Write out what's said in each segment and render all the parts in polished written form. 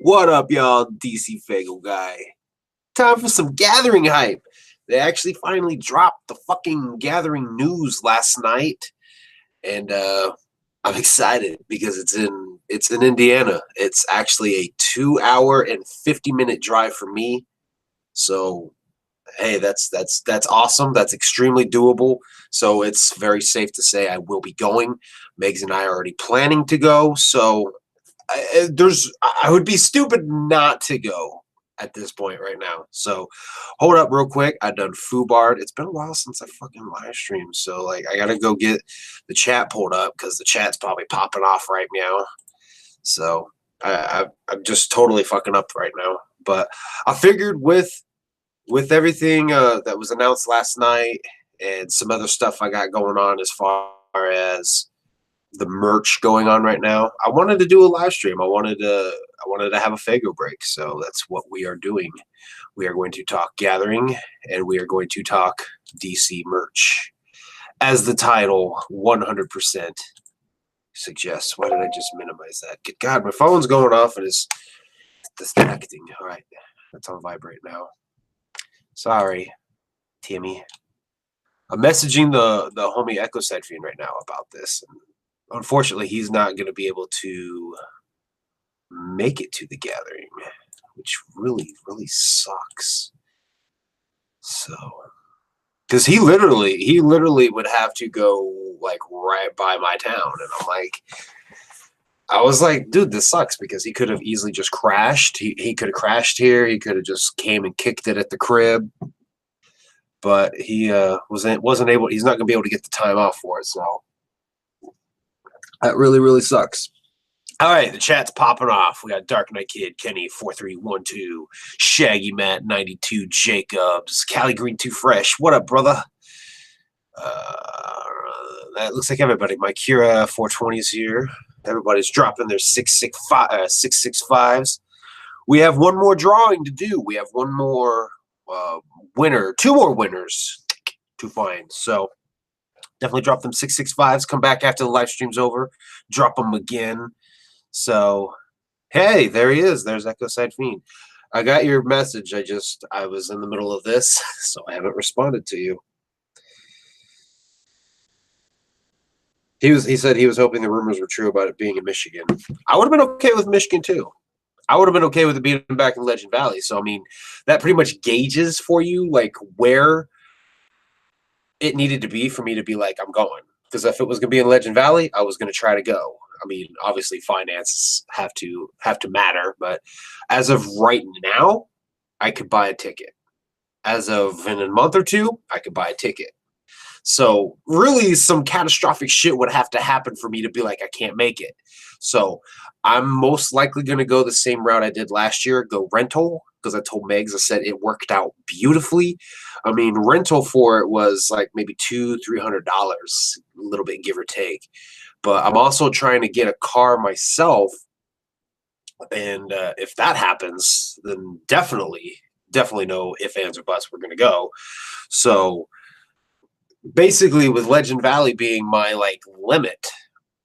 What up, y'all? DCFAYGOGUY. Time for some gathering hype. They actually finally dropped the fucking gathering news last night, and I'm excited because it's in Indiana. It's actually a 2-hour and 50-minute drive for me. So hey, that's awesome. That's extremely doable. So it's very safe to say I will be going. Megs and I are already planning to go. So I would be stupid not to go at this point right now. So hold up real quick. I've done FooBard. It's been a while since I fucking live streamed. So like I gotta go get the chat pulled up because the chat's probably popping off right now. So I'm just totally fucking up right now. But I figured with everything that was announced last night and some other stuff I got going on as far as the merch going on right now, I wanted to do a live stream. I wanted to have a Faygo break. So that's what we are doing. We are going to talk gathering and we are going to talk DC merch, as the title 100% suggests. Why did I just minimize that? Good God, my phone's going off and it's distracting. All right, that's on vibrate now. Sorry, Timmy. I'm messaging the homie Ecoside Fiend right now about this. And unfortunately, he's not going to be able to make it to the gathering, which really, really sucks. So, because he literally would have to go like right by my town, and I was like, dude, this sucks because he could have easily just crashed. He could have crashed here. He could have just came and kicked it at the crib. But he wasn't able. He's not going to be able to get the time off for it. So that really, really sucks. All right, the chat's popping off. We got Dark Knight Kid, Kenny 4312, Shaggy Matt 92, Jacobs, Cali Green 2 Fresh. What up, brother? That looks like everybody. My Kira 420 is here. Everybody's dropping their 665s. We have one more drawing to do. We have one more winner, two more winners to find. So definitely drop them 665s. Come back after the live stream's over. Drop them again. So, hey, there he is. There's Ecoside Fiend. I got your message. I was in the middle of this, so I haven't responded to you. He said he was hoping the rumors were true about it being in Michigan. I would have been okay with Michigan too. I would have been okay with it being back in Legend Valley. So I mean, that pretty much gauges for you like where it needed to be for me to be like, I'm going. Because if it was going to be in Legend Valley, I was going to try to go. I mean, obviously finances have to matter, but as of right now, I could buy a ticket. As of in a month or two, I could buy a ticket. So really some catastrophic shit would have to happen for me to be like, I can't make it. So I'm most likely going to go the same route I did last year, go rental, because I told Megs, I said it worked out beautifully. I mean, rental for it was like maybe $200-300, a little bit give or take. But I'm also trying to get a car myself. And if that happens, then definitely no ifs, ands, or buts, we're going to go. So basically with Legend Valley being my like limit,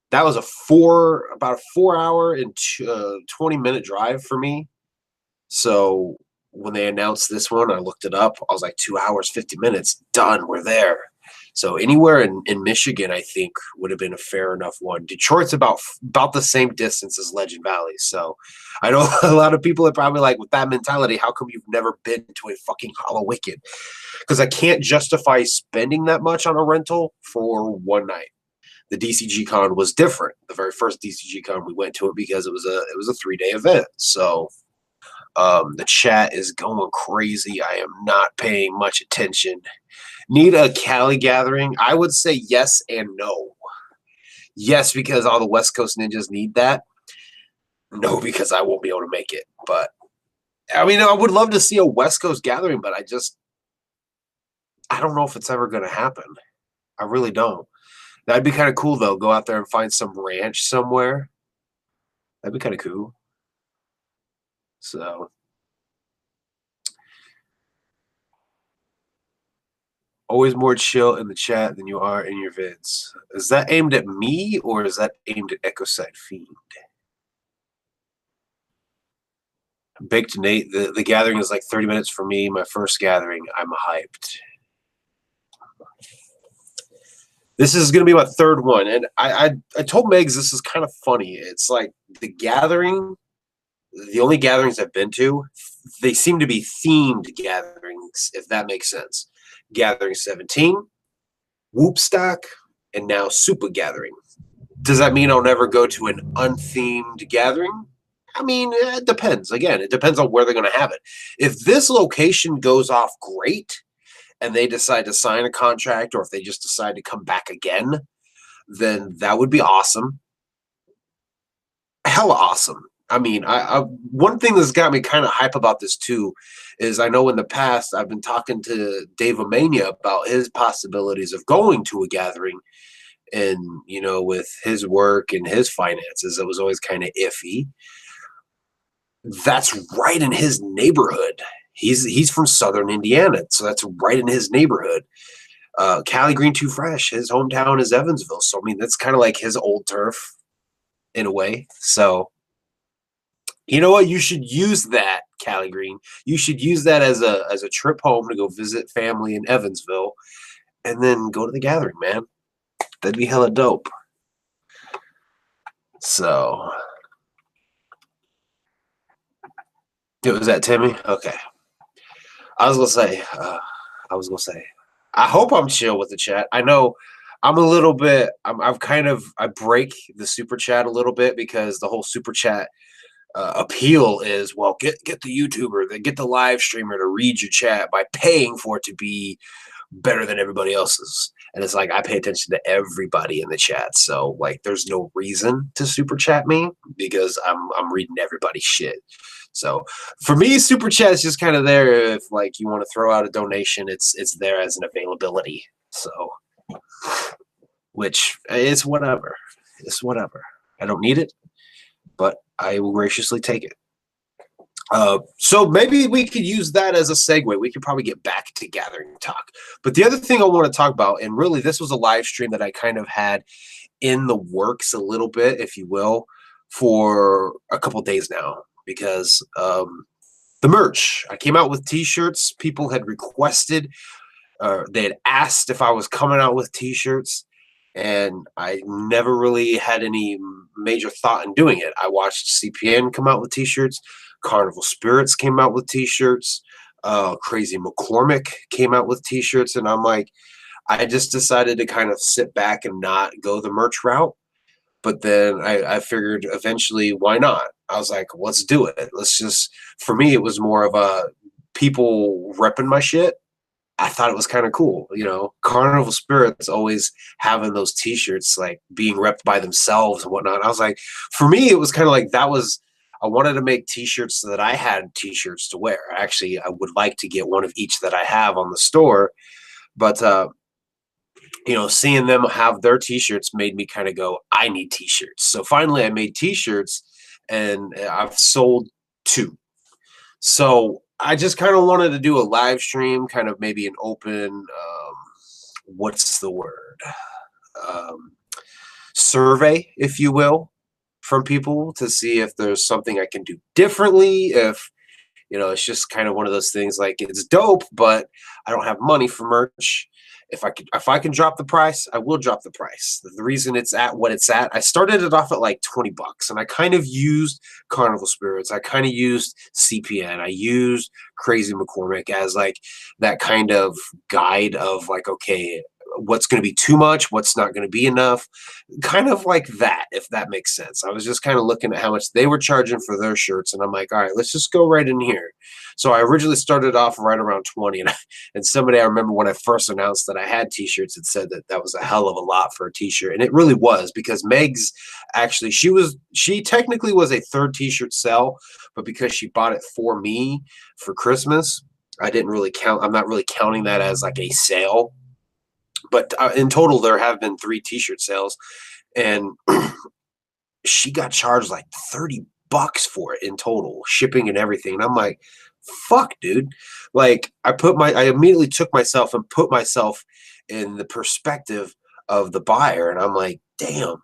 that was about a 4-hour and 20-minute drive for me. So when they announced this one, I looked it up. I was like 2 hours, 50 minutes, done. We're there. So anywhere in Michigan, I think would have been a fair enough one. Detroit's about the same distance as Legend Valley. So I know a lot of people are probably like, with that mentality, how come you've never been to a fucking Hollow Wicked? Because I can't justify spending that much on a rental for one night. The DCG Con was different. The very first DCG Con, we went to it because it was a 3-day event. So the chat is going crazy. I am not paying much attention. Need a Cali gathering? I would say yes and no. Yes, because all the West Coast ninjas need that. No, because I won't be able to make it. But I mean, I would love to see a West Coast gathering, but I don't know if it's ever going to happen. I really don't. That'd be kind of cool, though. Go out there and find some ranch somewhere. That'd be kind of cool. So, always more chill in the chat than you are in your vids. Is that aimed at me or is that aimed at Ecoside Fiend? Baked Nate, the gathering is like 30 minutes for me. My first gathering. I'm hyped. This is going to be my third one. And I told Megs this is kind of funny. It's like the gathering, the only gatherings I've been to, they seem to be themed gatherings, if that makes sense. Gathering 17, Whoopstock, and now Super Gathering. Does that mean I'll never go to an unthemed gathering? I mean, it depends. Again, it depends on where they're going to have it. If this location goes off great and they decide to sign a contract, or if they just decide to come back again, then that would be awesome. Hella awesome. I mean, one thing that's got me kind of hype about this too is I know in the past I've been talking to Dave Omania about his possibilities of going to a gathering, and you know, with his work and his finances, it was always kind of iffy. That's right in his neighborhood. He's from Southern Indiana, so that's right in his neighborhood. Cali Green Too Fresh, his hometown is Evansville, so I mean that's kind of like his old turf in a way. So you know what? You should use that, Cali Green. You should use that as a trip home to go visit family in Evansville, and then go to the gathering, man. That'd be hella dope. So, it was that Timmy. Okay, I was gonna say, I hope I'm chill with the chat. I know I'm a little bit. I've kind of I break the super chat a little bit because the whole super chat appeal is, well, get the YouTuber, get the live streamer to read your chat by paying for it to be better than everybody else's. And it's like I pay attention to everybody in the chat, so like there's no reason to super chat me because I'm reading everybody's shit. So for me, super chat is just kind of there if like you want to throw out a donation, it's there as an availability. So, which is whatever. It's whatever. I don't need it, but I will graciously take it. So maybe we could use that as a segue. We could probably get back to gathering talk. But the other thing I want to talk about, and really this was a live stream that I kind of had in the works a little bit, if you will, for a couple days now, because the merch. I came out with t-shirts. People had requested, they had asked if I was coming out with t-shirts, and I never really had any major thought in doing it. I watched CPN come out with t-shirts. Carnival Spirits came out with t-shirts. Crazy McCormick came out with t-shirts, and I'm like, I just decided to kind of sit back and not go the merch route. But then I figured eventually, why not? I was like, let's do it. Let's just, for me, it was more of a people repping my shit. I thought it was kind of cool, you know. Carnival Spirits always having those t-shirts, like being repped by themselves and whatnot. I was like, for me, it was kind of like that was, I wanted to make t-shirts so that I had t-shirts to wear. Actually, I would like to get one of each that I have on the store. But, you know, seeing them have their t-shirts made me kind of go, I need t-shirts. So finally I made t-shirts, and I've sold 2. So I just kind of wanted to do a live stream, kind of maybe an open, what's the word? Survey, if you will, from people to see if there's something I can do differently. If, you know, it's just kind of one of those things like it's dope, but I don't have money for merch. If I can drop the price, I will drop the price. The reason it's at what it's at, I started it off at like $20, and I kind of used Carnival Spirits. I kind of used CPN. I used Crazy McCormick as like that kind of guide of like, okay, what's going to be too much, what's not going to be enough, kind of like that, if that makes sense. I was just kind of looking at how much they were charging for their shirts, and I'm like, all right, let's just go right in here. So I originally started off right around 20, and somebody, I remember when I first announced that I had t-shirts, it said that that was a hell of a lot for a t-shirt, and it really was, because Megs actually, she technically was a third t-shirt sell, but because she bought it for me for Christmas, I didn't really count. I'm not really counting that as like a sale. But in total, there have been 3 t-shirt sales, and she got charged like $30 for it in total, shipping and everything. And I'm like, fuck, dude. Like I immediately took myself and put myself in the perspective of the buyer. And I'm like, damn,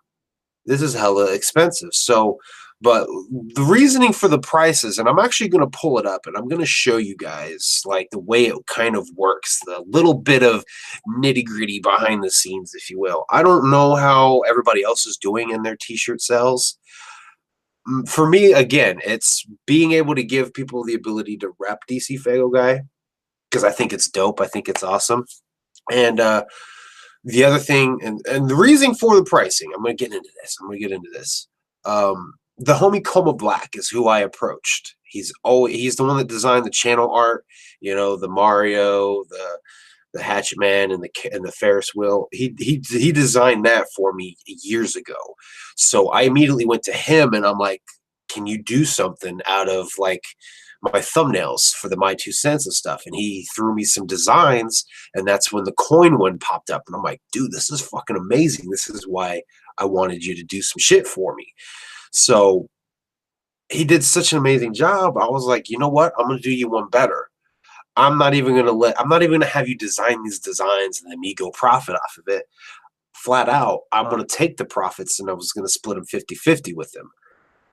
this is hella expensive. So But the reasoning for the prices, and I'm actually going to pull it up and I'm going to show you guys like the way it kind of works, the little bit of nitty gritty behind the scenes, if you will. I don't know how everybody else is doing in their t-shirt sales. For me, again, it's being able to give people the ability to rep DCFAYGOGUY because I think it's dope. I think it's awesome. And the other thing, and the reason for the pricing, I'm going to get into this. The homie Coma Black is who I approached. He's the one that designed the channel art, you know, the Mario, the Hatchet Man, and the Ferris wheel. He designed that for me years ago. So I immediately went to him and I'm like, can you do something out of like my thumbnails for the My Two Cents and stuff? And he threw me some designs, and that's when the coin one popped up. And I'm like, dude, this is fucking amazing. This is why I wanted you to do some shit for me. So he did such an amazing job. I was like, you know what? I'm gonna do you one better. I'm not even gonna have you design these designs and then me go profit off of it. Flat out, I'm gonna take the profits and I was gonna split them 50-50 with them.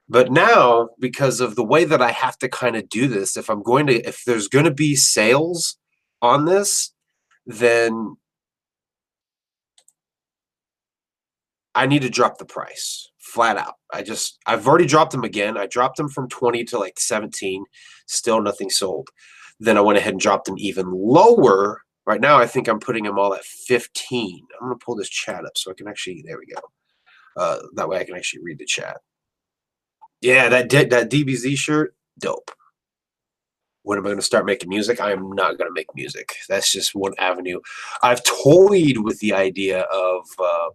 But now, because of the way that I have to kind of do this, if there's gonna be sales on this, then I need to drop the price flat out. I've already dropped them again. I dropped them from 20 to like 17, still nothing sold. Then I went ahead and dropped them even lower. Right now, I think I'm putting them all at 15. I'm going to pull this chat up so I can actually, there we go. That way I can actually read the chat. Yeah, that DBZ shirt, dope. When am I going to start making music? I am not going to make music. That's just one avenue. I've toyed with the idea of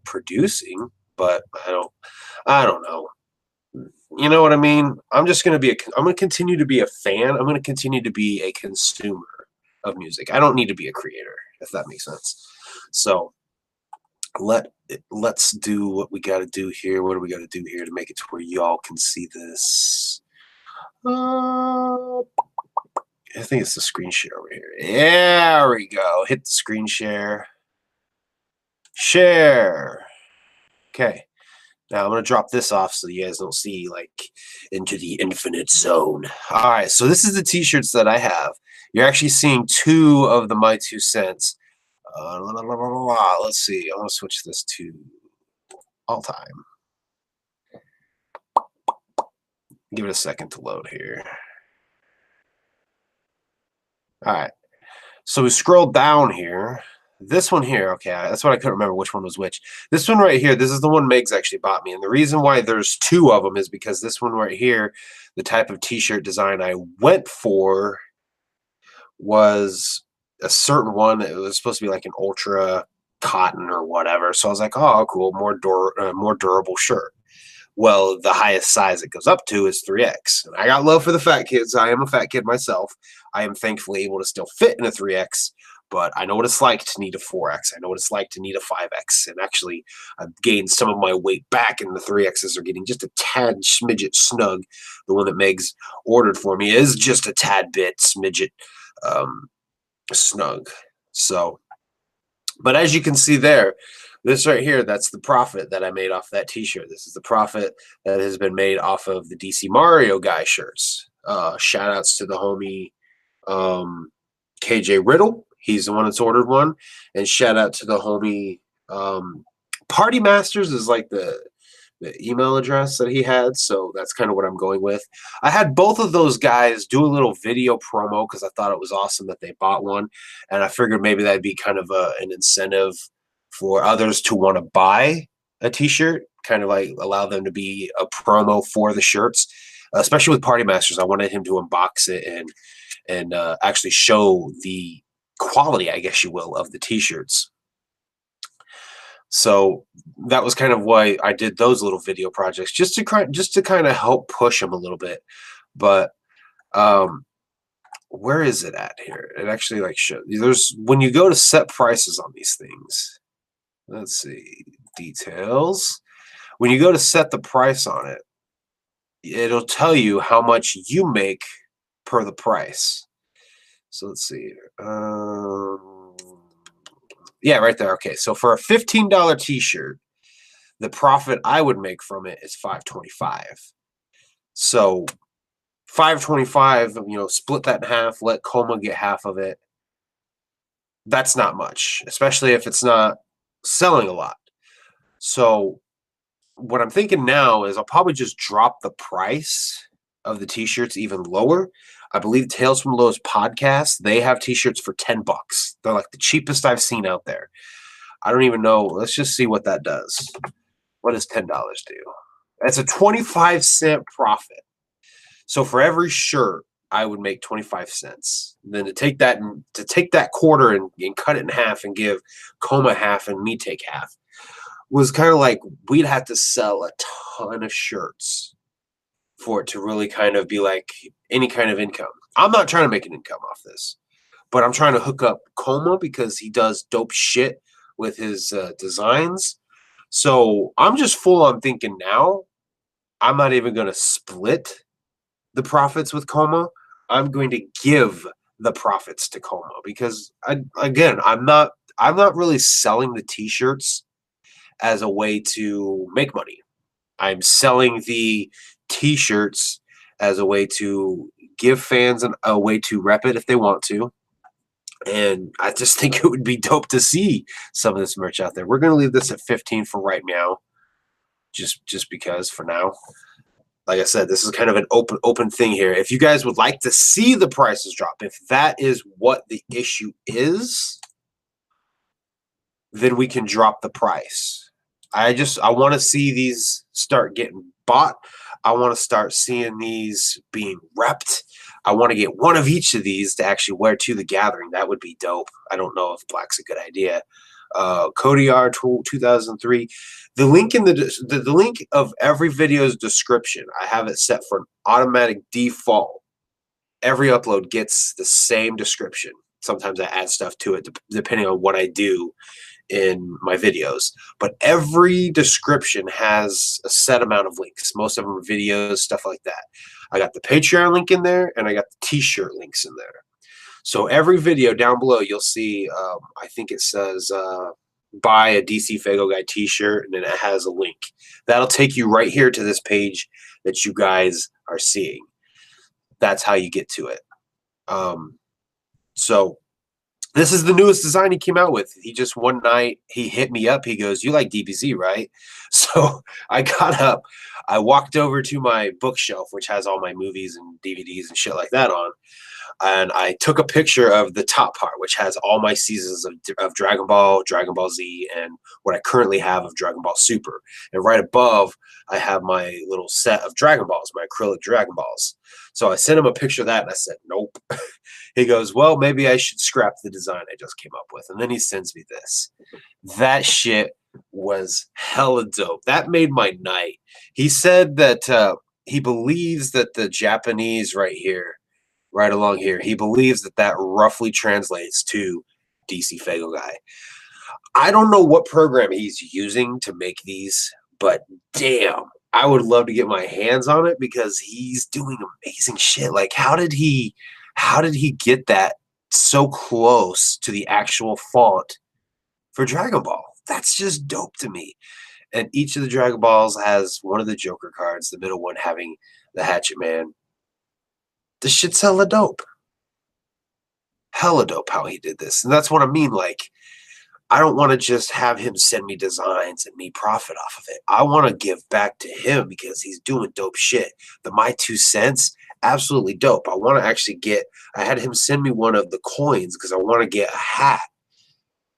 producing, but I don't know. You know what I mean? I'm going to continue to be a fan. I'm going to continue to be a consumer of music. I don't need to be a creator, if that makes sense. So let's do what we got to do here. What do we got to do here to make it to where y'all can see this? I think it's the screen share over here. There we go. Hit the screen share. Share. Okay. Now I'm going to drop this off so you guys don't see like into the infinite zone. All right. So this is the t-shirts that I have. You're actually seeing two of the My Two Cents. Let's see. I'm going to switch this to all time. Give it a second to load here. All right. So we scroll down here. This one here, okay, that's what I couldn't remember which one was which. This one right here, this is the one Megs actually bought me. And the reason why there's two of them is because this one right here, the type of t-shirt design I went for was a certain one. It was supposed to be like an ultra cotton or whatever. So I was like, oh, cool, more durable shirt. Well, the highest size it goes up to is 3X. And I got love for the fat kids. I am a fat kid myself. I am thankfully able to still fit in a 3X, but I know what it's like to need a 4X. I know what it's like to need a 5X. And actually, I've gained some of my weight back, and the 3Xs are getting just a tad smidget snug. The one that Megs ordered for me is just a tad bit smidget snug. So, but as you can see there, this right here, that's the profit that I made off that t-shirt. This is the profit that has been made off of the DC Mario guy shirts. Shout outs to the homie KJ Riddle. He's the one that's ordered one. And shout out to the homie Party Masters is like the email address that he had. So that's kind of what I'm going with. I had both of those guys do a little video promo because I thought it was awesome that they bought one. And I figured maybe that'd be kind of an incentive for others to want to buy a t-shirt, kind of like allow them to be a promo for the shirts, especially with Party Masters. I wanted him to unbox it and actually show the quality, I guess you will, of the t-shirts. So that was kind of why I did those little video projects, just to kind of help push them a little bit. But where is it at here? It actually like shows there's when you go to set prices on these things. Let's see, details. When you go to set the price on it, it'll tell you how much you make per the price. So let's see. Yeah, right there. Okay, so for a $15 t-shirt, the profit I would make from it is $5.25. So $5.25, split that in half, let Coma get half of it. That's not much, especially if it's not selling a lot. So what I'm thinking now is I'll probably just drop the price of the t-shirts even lower. I believe Tales from Lowe's podcast, they have t-shirts for $10. They're like the cheapest I've seen out there. I don't even know. Let's just see what that does. What does $10 do? That's a 25-cent profit. So for every shirt, I would make 25 cents. Then to take that quarter and cut it in half and give Coma half and me take half was kind of like we'd have to sell a ton of shirts for it to really kind of be like any kind of income. I'm not trying to make an income off this, but I'm trying to hook up Coma because he does dope shit with his designs. So I'm just full on thinking now. I'm not even going to split the profits with Coma. I'm going to give the profits to Coma because I'm not really selling the t-shirts as a way to make money. I'm selling the t-shirts as a way to give fans a way to rep it if they want to. And I just think it would be dope to see some of this merch out there. We're going to leave this at 15 for right now, just because for now. Like I said, this is kind of an open thing here. If you guys would like to see the prices drop, if that is what the issue is, then we can drop the price. I want to see these start getting bought. I want to start seeing these being repped. I want to get one of each of these to actually wear to the gathering. That would be dope. I don't know if black's a good idea. Cody R 2003. The link in the link of every video's description, I have it set for an automatic default. Every upload gets the same description. Sometimes I add stuff to it depending on what I do in my videos. But every description has a set amount of links. Most of them are videos, stuff like that. I got the Patreon link in there, and I got the t-shirt links in there. So every video down below, you'll see, I think it says, buy a DCFAYGOGUY t-shirt, and then it has a link. That'll take you right here to this page that you guys are seeing. That's how you get to it. So this is the newest design he came out with. He just one night, he hit me up. He goes, "You like DBZ, right?" So I got up. I walked over to my bookshelf, which has all my movies and DVDs and shit like that on. And I took a picture of the top part, which has all my seasons of Dragon Ball, Dragon Ball Z, and what I currently have of Dragon Ball Super. And right above, I have my little set of Dragon Balls, my acrylic Dragon Balls. So I sent him a picture of that, and I said, "Nope." He goes, "Well, maybe I should scrap the design I just came up with." And then he sends me this. That shit was hella dope. That made my night. He said that he believes that the Japanese right here, right along here, he believes that that roughly translates to DCFAYGOGUY. I don't know what program he's using to make these, but damn, I would love to get my hands on it because he's doing amazing shit. Like, how did he get that so close to the actual font for Dragon Ball? That's just dope to me. And each of the Dragon Balls has one of the Joker cards, the middle one having the Hatchet Man. This shit's hella dope. Hella dope how he did this. And that's what I mean. Like, I don't want to just have him send me designs and me profit off of it. I want to give back to him because he's doing dope shit. The My 2 cents, absolutely dope. I want to actually I had him send me one of the coins because I want to get a hat.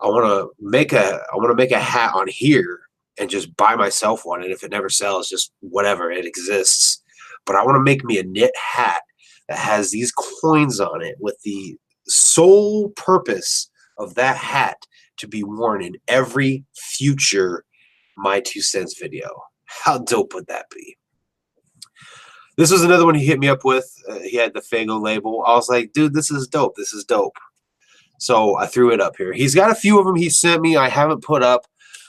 I want to make a hat on here and just buy myself one. And if it never sells, just whatever, it exists. But I want to make me a knit hat that has these coins on it with the sole purpose of that hat to be worn in every future My 2 cents video. How dope would that be? This was another one he hit me up with. He had the Faygo label. I was like, dude, this is dope. This is dope. So I threw it up here. He's got a few of them he sent me. I haven't put up.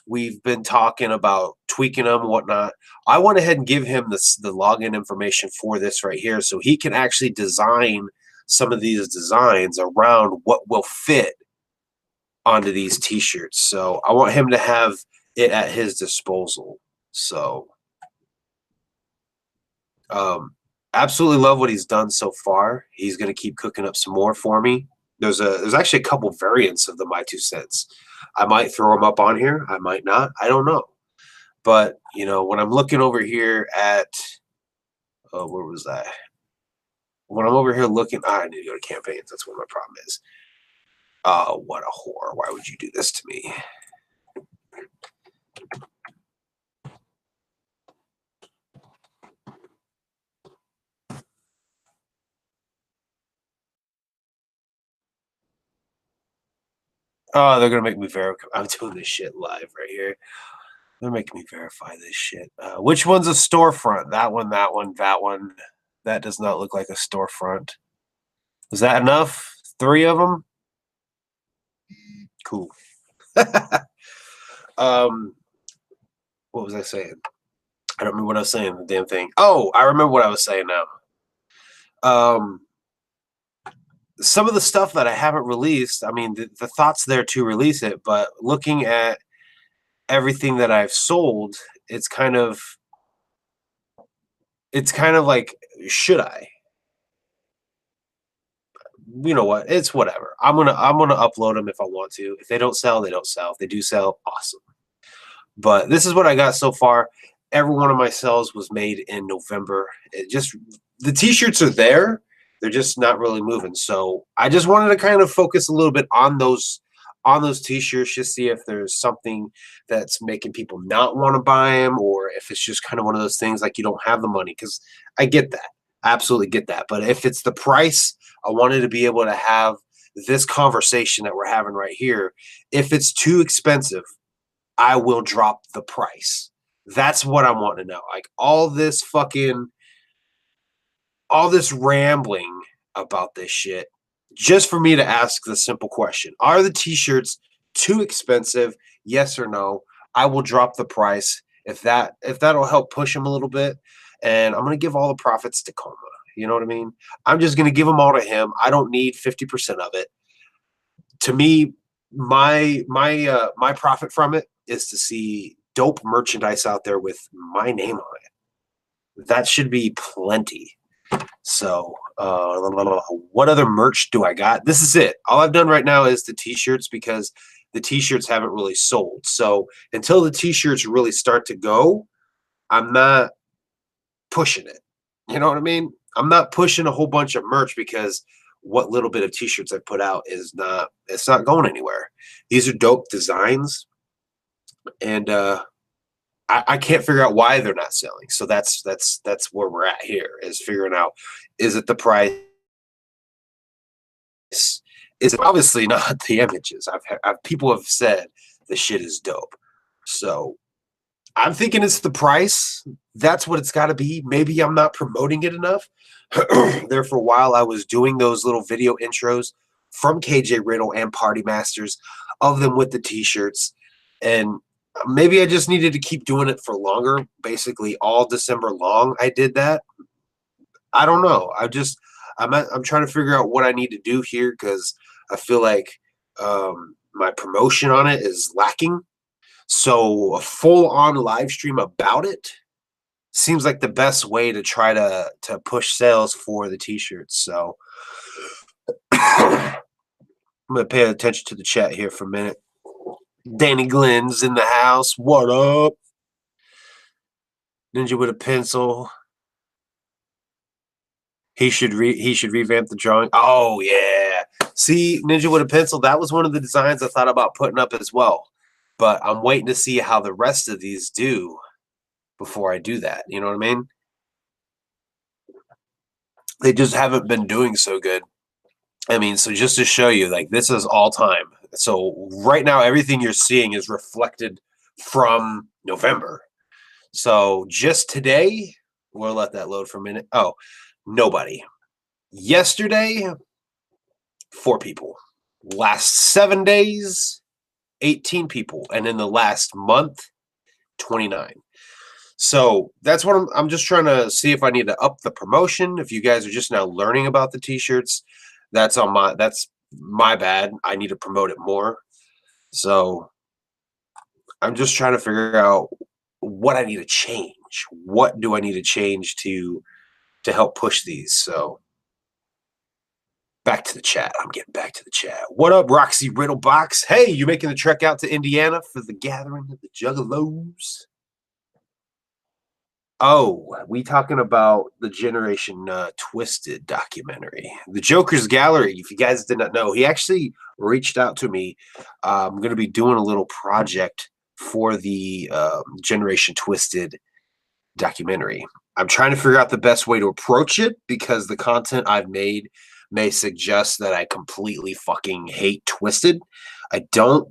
We've been talking about tweaking them and whatnot. I went ahead and give him the login information for this right here so he can actually design some of these designs around what will fit onto these t-shirts. So I want him to have it at his disposal. So absolutely love what he's done so far. He's going to keep cooking up some more for me. There's actually a couple variants of the My Two Cents. I might throw them up on here. I might not. I don't know. But, you know, when I'm looking over here at, oh, where was that? When I'm over here looking, I need to go to campaigns. That's what my problem is. Oh, what a whore. Why would you do this to me? Oh, they're going to make me verify. I'm doing this shit live right here. They're making me verify this shit. Which one's a storefront? That one, that one, that one. That does not look like a storefront. Is that enough? 3 of them? Cool. What was I saying? I don't remember what I was saying. The damn thing. Oh, I remember what I was saying now. Some of the stuff that I haven't released, I mean, the thought's there to release it, but looking at everything that I've sold, it's kind of like, should I? You know what? It's whatever. I'm gonna upload them if I want to. If they don't sell, they don't sell. If they do sell, awesome. But this is what I got so far. Every one of my sales was made in November. It just, the t-shirts are there. They're just not really moving. So I just wanted to kind of focus a little bit on those t-shirts, just see if there's something that's making people not want to buy them, or if it's just kind of one of those things like you don't have the money. Because I get that. I absolutely get that. But if it's the price, I wanted to be able to have this conversation that we're having right here. If it's too expensive, I will drop the price. That's what I want to know. Like all this rambling about this shit, just for me to ask the simple question: are the t-shirts too expensive? Yes or no? I will drop the price if that'll help push them a little bit. And I'm gonna give all the profits to Coma. You know what I mean? I'm just gonna give them all to him. I don't need 50% of it. To me, my profit from it is to see dope merchandise out there with my name on it. That should be plenty. So, what other merch do I got? This is it. All I've done right now is the t-shirts, because the t-shirts haven't really sold. So until the t-shirts really start to go, I'm not pushing it. You know what I mean? I'm not pushing a whole bunch of merch, because what little bit of t-shirts I put out it's not going anywhere. These are dope designs, and I can't figure out why they're not selling. So that's where we're at here, is figuring out, is it the price? Is it obviously not the images? People have said the shit is dope. So I'm thinking it's the price. That's what it's got to be. Maybe I'm not promoting it enough. There for a while, I was doing those little video intros from KJ Riddle and Party Masters of them with the t-shirts. And maybe I just needed to keep doing it for longer. Basically, all December long, I did that. I don't know. I'm trying to figure out what I need to do here, because I feel like my promotion on it is lacking. So a full-on live stream about it seems like the best way to try to push sales for the t-shirts. So I'm going to pay attention to the chat here for a minute. Danny Glenn's in the house. What up? Ninja with a pencil. He should revamp the drawing. Oh, yeah. See, Ninja with a pencil, that was one of the designs I thought about putting up as well. But I'm waiting to see how the rest of these do before I do that. You know what I mean? They just haven't been doing so good. I mean, so just to show you, like, this is all time. So right now, everything you're seeing is reflected from November. So just today, we'll let that load for a minute. Oh, nobody. Yesterday, 4 people. Last 7 days, 18 people. And in the last month, 29. So that's what I'm just trying to see if I need to up the promotion. If you guys are just now learning about the t-shirts, that's my bad. I need to promote it more. So I'm just trying to figure out what I need to change. What do I need to change to to help push these. So back to the chat. I'm getting back to the chat. What up, Roxy Riddlebox? Hey, you making the trek out to Indiana for the gathering of the Juggalos? Oh, we talking about the Generation Twisted documentary. The Joker's Gallery, if you guys did not know, he actually reached out to me. I'm going to be doing a little project for the Generation Twisted documentary. I'm trying to figure out the best way to approach it because the content I've made may suggest that I completely fucking hate Twisted. I don't.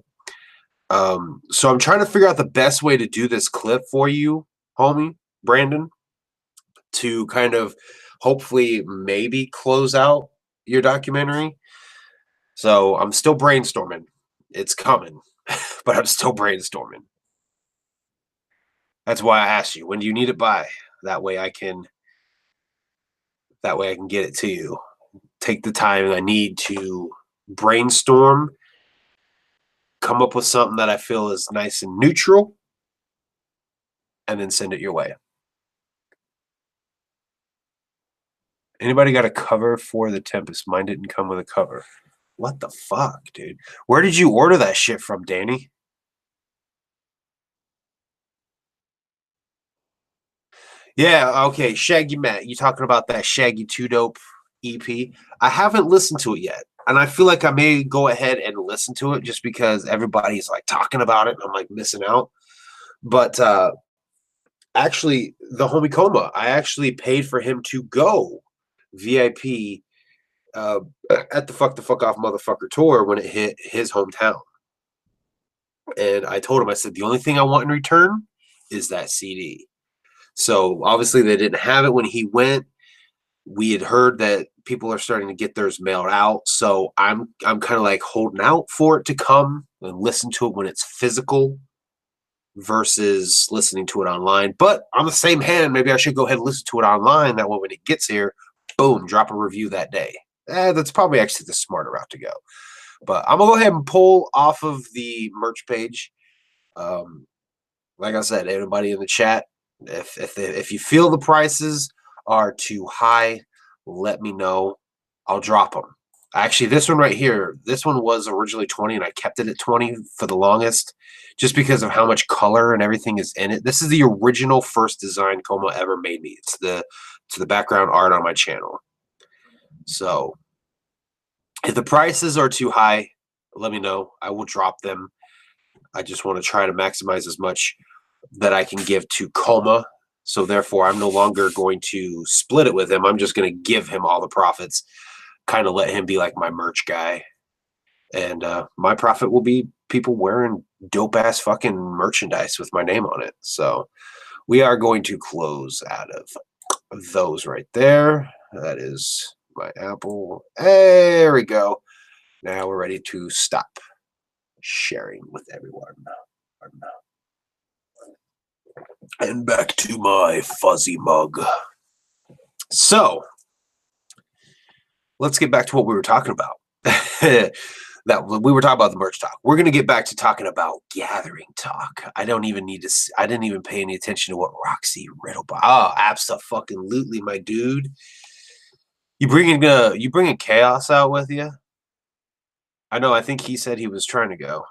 So I'm trying to figure out the best way to do this clip for you, homie Brandon, to kind of hopefully maybe close out your documentary. So I'm still brainstorming. It's coming, but I'm still brainstorming. That's why I asked you, when do you need it by? That way I can get it to you. Take the time I need to brainstorm, come up with something that I feel is nice and neutral, and then send it your way. Anybody got a cover for the Tempest? Mine didn't come with a cover. What the fuck, dude? Where did you order that shit from, Danny? Yeah, okay. Shaggy Matt, you talking about that Shaggy 2 Dope EP? I haven't listened to it yet. And I feel like I may go ahead and listen to it just because everybody's like talking about it and I'm like missing out. But actually, the homie Coma, I actually paid for him to go VIP at the Fuck Off Motherfucker tour when it hit his hometown. And I told him, I said, the only thing I want in return is that CD. So obviously they didn't have it when he went. We had heard that people are starting to get theirs mailed out. So I'm kind of like holding out for it to come and listen to it when it's physical versus listening to it online. But on the same hand, maybe I should go ahead and listen to it online. That way when it gets here, boom, drop a review that day. That's probably actually the smarter route to go. But I'm going to go ahead and pull off of the merch page. Like I said, anybody in the chat, if you feel the prices are too high, let me know. I'll drop them. Actually, this one right here, this one was originally 20 and I kept it at 20 for the longest just because of how much color and everything is in it. This is the original first design Coma ever made me. It's the background art on my channel. So if the prices are too high, let me know. I will drop them. I just want to try to maximize as much that I can give to Coma. So therefore, I'm no longer going to split it with him. I'm just going to give him all the profits, kind of let him be like my merch guy. And my profit will be people wearing dope-ass fucking merchandise with my name on it. So we are going to close out of those right there. That is my Apple. There we go. Now we're ready to stop sharing with everyone. And back to my fuzzy mug. So let's get back to what we were talking about. That we were talking about the merch talk. We're going to get back to talking about gathering talk. I didn't even pay any attention to what Roxy Riddlebox. Oh, abso-fucking-lutely, my dude. You bringing Chaos out with you? I know. I think he said he was trying to go.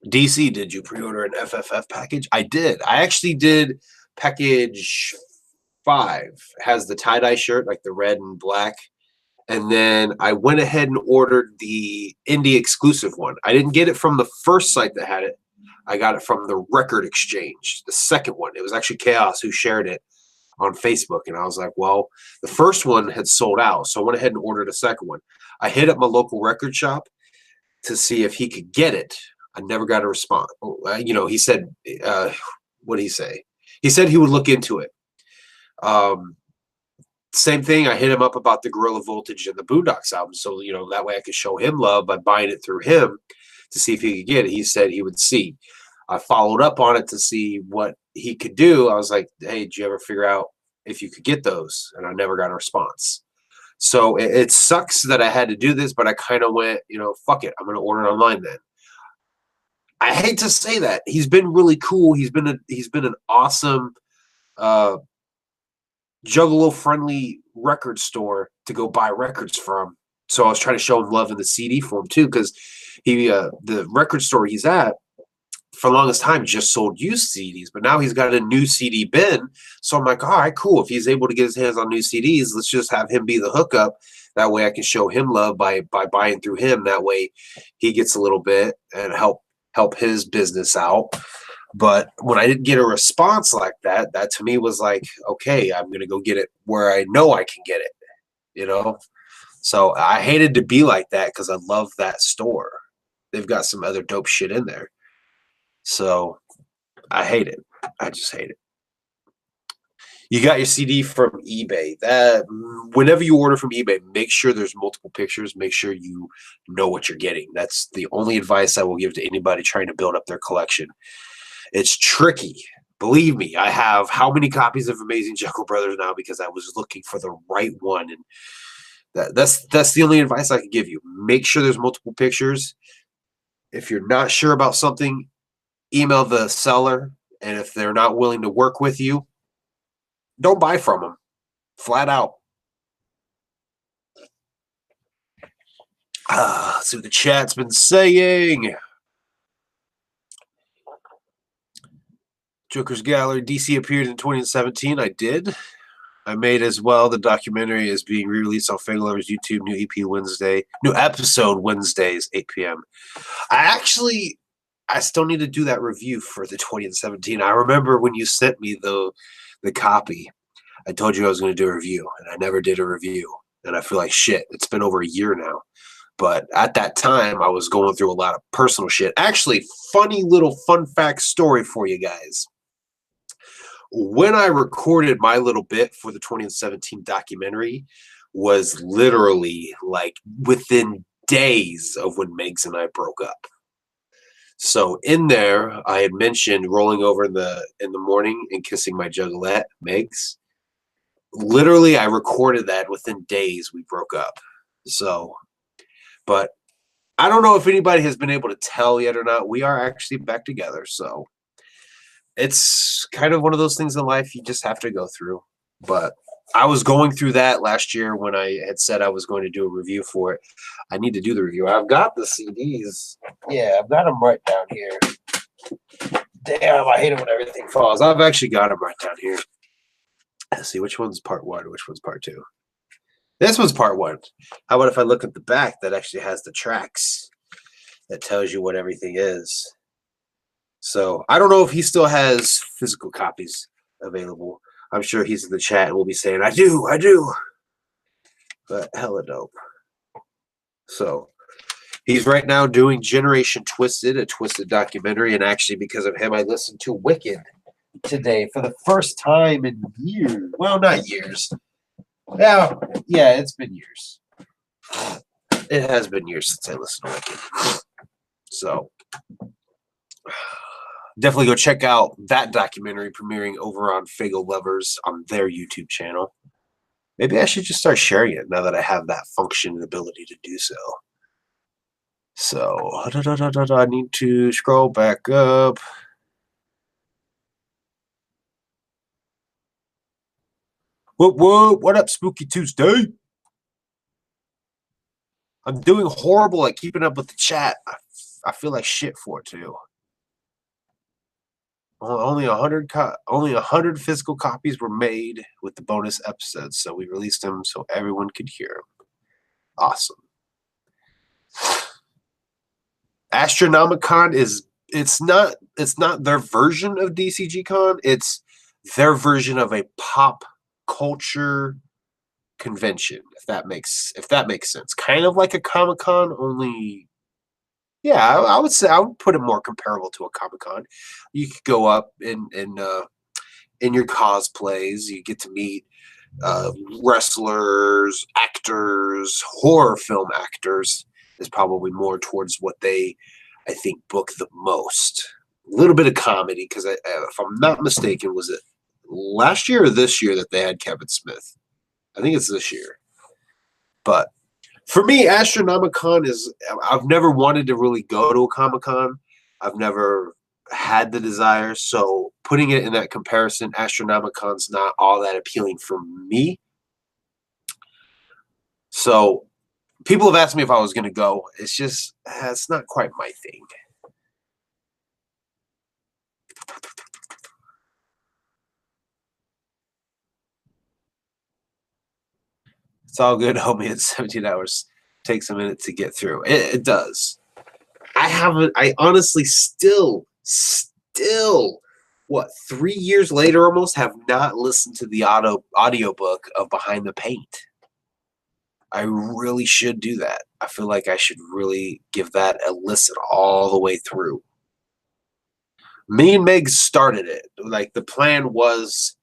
DC, did you pre-order an FFF package? I did. I actually did package 5. It has the tie-dye shirt, like the red and black. And then I went ahead and ordered the indie exclusive one. I didn't get it from the first site that had it. I got it from the Record Exchange, the second one. It was actually Chaos who shared it on Facebook. And I was like, well, the first one had sold out. So I went ahead and ordered a second one. I hit up my local record shop to see if he could get it. I never got a response. He said, what did he say? He said he would look into it. Same thing. I hit him up about the Gorilla Voltage and the Boondocks album. So, that way I could show him love by buying it through him to see if he could get it. He said he would see. I followed up on it to see what he could do. I was like, hey, did you ever figure out if you could get those? And I never got a response. So it sucks that I had to do this, but I kind of went, fuck it. I'm going to order it online then. I hate to say that. He's been really cool. He's been an awesome Juggalo-friendly record store to go buy records from. So I was trying to show him love in the CD form too, because the record store he's at for the longest time just sold used CDs, but now he's got a new CD bin. So I'm like, all right, cool. If he's able to get his hands on new CDs, let's just have him be the hookup. That way I can show him love by buying through him. That way he gets a little bit and help his business out. But when I didn't get a response like that, that to me was like, okay, I'm going to go get it where I know I can get it, you know? So I hated to be like that because I love that store. They've got some other dope shit in there. So I hate it. I just hate it. You got your CD from eBay. That whenever you order from eBay, make sure there's multiple pictures. Make sure you know what you're getting. That's the only advice I will give to anybody trying to build up their collection. It's tricky. Believe me, I have how many copies of Amazing Juggle Brothers now because I was looking for the right one, and that's the only advice I can give you. Make sure there's multiple pictures. If you're not sure about something, email the seller, and if they're not willing to work with you, don't buy from them. Flat out. Let's see what the chat's been saying. Joker's Gallery, DC appeared in 2017. I did. I made as well. The documentary is being released on Faygo Lovers YouTube. New episode Wednesdays, 8 p.m. I still need to do that review for the 2017. I remember when you sent me the copy, I told you I was going to do a review, and I never did a review. And I feel like shit. It's been over a year now. But at that time, I was going through a lot of personal shit. Actually, funny little fun fact story for you guys. When I recorded my little bit for the 2017 documentary was literally like within days of when Megs and I broke up. So in there, I had mentioned rolling over in the morning and kissing my juggalette, Megs. Literally, I recorded that within days we broke up. So, but I don't know if anybody has been able to tell yet or not. We are actually back together. So it's kind of one of those things in life you just have to go through. But I was going through that last year when I had said I was going to do a review for it. I need to do the review. I've got the CDs. Yeah, I've got them right down here. Damn, I hate it when everything falls. I've actually got them right down here. Let's see, which one's part one? Which one's part two? This one's part one. How about if I look at the back that actually has the tracks that tells you what everything is? So I don't know if he still has physical copies available. I'm sure he's in the chat and will be saying, I do. But hella dope. So he's right now doing Generation Twisted, a Twisted documentary. And actually, because of him, I listened to Wicked today for the first time in years. Well, not years. Yeah, it's been years. It has been years since I listened to Wicked. So definitely go check out that documentary premiering over on Faygo Lovers on their YouTube channel. Maybe I should just start sharing it now that I have that function and ability to do so. So I need to scroll back up. What up, Spooky Tuesday? I'm doing horrible at keeping up with the chat. I feel like shit for it too. Only 100 physical copies were made with the bonus episodes, so we released them so everyone could hear them. Awesome. Astronomicon it's not their version of DCGCon. It's their version of a pop culture convention, if that makes sense. Kind of like a Comic-Con, only yeah, I would say I would put it more comparable to a Comic-Con. You could go up in your cosplays. You get to meet wrestlers, actors, horror film actors is probably more towards what they, I think, book the most. A little bit of comedy, because if I'm not mistaken, was it last year or this year that they had Kevin Smith? I think it's this year. But for me, Astronomicon is, I've never wanted to really go to a Comic-Con. I've never had the desire. So putting it in that comparison, Astronomicon's not all that appealing for me. So people have asked me if I was going to go. It's just, it's not quite my thing. It's all good, homie. It's 17 hours. Takes a minute to get through. It does. I honestly still, what, 3 years later almost, have not listened to the audiobook of Behind the Paint. I really should do that. I feel like I should really give that a listen all the way through. Me and Meg started it. Like the plan was,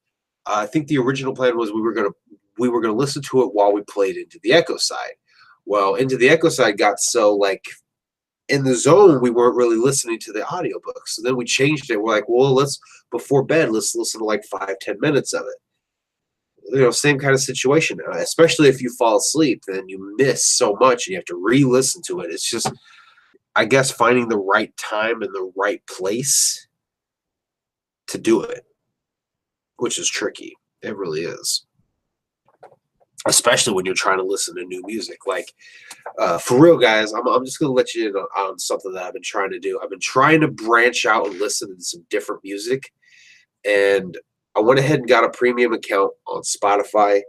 I think the original plan was we were gonna listen to it while we played Into the Echo Side. Well, Into the Echo Side got so like in the zone, we weren't really listening to the audiobook. So then we changed it. We're like, well, before bed, let's listen to like 5-10 minutes of it. Same kind of situation. Especially if you fall asleep, then you miss so much and you have to re-listen to it. It's just, I guess, finding the right time and the right place to do it, which is tricky. It really is. Especially when you're trying to listen to new music. Like, for real, guys, I'm just going to let you in on something that I've been trying to do. I've been trying to branch out and listen to some different music. And I went ahead and got a premium account on Spotify.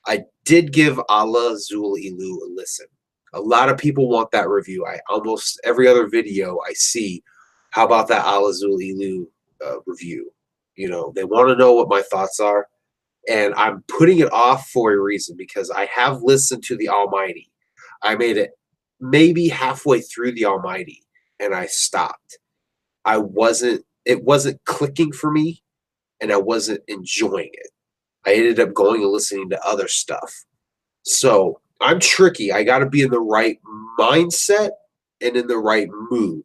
I did give Allah Zul Ilu a listen. A lot of people want that review. Almost every other video I see, how about that Allah Zul Ilu review? They want to know what my thoughts are. And I'm putting it off for a reason, because I have listened to the Almighty. I made it maybe halfway through the Almighty and I stopped. It wasn't clicking for me and I wasn't enjoying it. I ended up going and listening to other stuff. So I'm tricky. I got to be in the right mindset and in the right mood.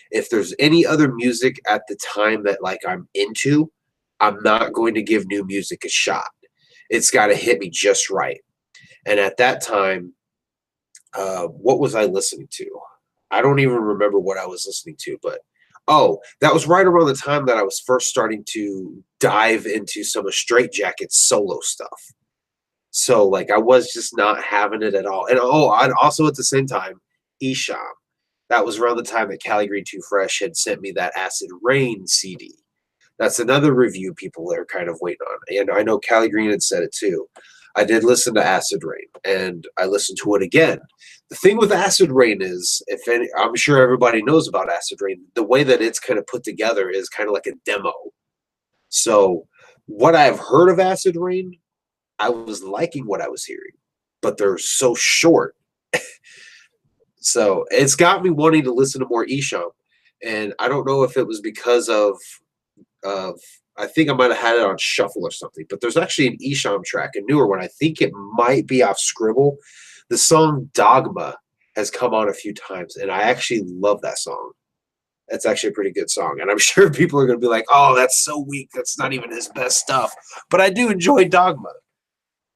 If there's any other music at the time that like I'm into, I'm not going to give new music a shot. It's got to hit me just right. And at that time, what was I listening to? I don't even remember what I was listening to, but that was right around the time that I was first starting to dive into some of Straight Jacket's solo stuff. So like I was just not having it at all. And and also at the same time, Isham. That was around the time that Cali Green Too Fresh had sent me that Acid Rain CD. That's another review people are kind of waiting on. And I know Cali Green had said it too. I did listen to Acid Rain, and I listened to it again. The thing with Acid Rain is, I'm sure everybody knows about Acid Rain. The way that it's kind of put together is kind of like a demo. So what I've heard of Acid Rain, I was liking what I was hearing, but they're so short. So it's got me wanting to listen to more Isham. And I don't know if it was because of I think I might have had it on shuffle or something, but there's actually an Isham track, a newer one. I think it might be off Scribble. The song Dogma has come on a few times, and I actually love that song. That's actually a pretty good song. And I'm sure people are going to be like, oh, that's so weak. That's not even his best stuff. But I do enjoy Dogma.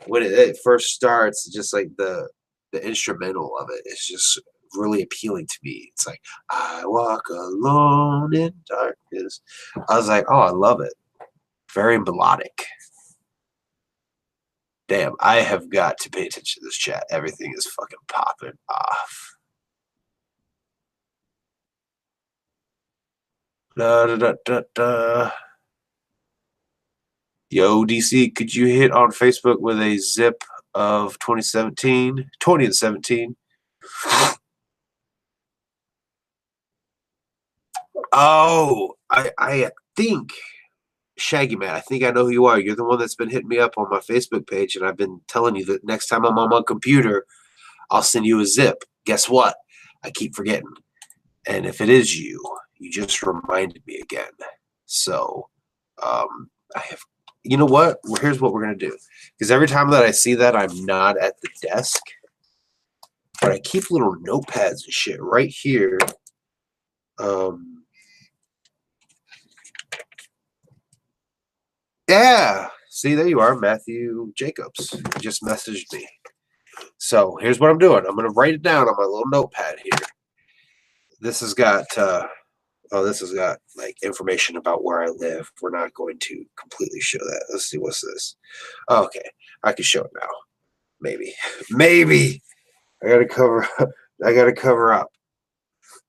When it first starts, just like the instrumental of it is just really appealing to me. It's like, I walk alone in darkness. I was like, oh, I love it. Very melodic. Damn, I have got to pay attention to this chat. Everything is fucking popping off. Da, da, da, da, da. Yo, DC, could you hit on Facebook with a zip of 2017? 2017. Oh, I think, Shaggy Man, I think I know who you are. You're the one that's been hitting me up on my Facebook page, and I've been telling you that next time I'm on my computer, I'll send you a zip. Guess what? I keep forgetting. And if it is you, you just reminded me again. So I have, you know what? Well, here's what we're going to do. Because every time that I see that, I'm not at the desk. But I keep little notepads and shit right here. Yeah. See, there you are, Matthew Jacobs. You just messaged me. So here's what I'm doing. I'm going to write it down on my little notepad here. This has got Oh, this has got like information about where I live. We're not going to completely show that. Let's see, what's this? Oh, okay, I can show it now. Maybe, maybe I gotta cover. I gotta cover up.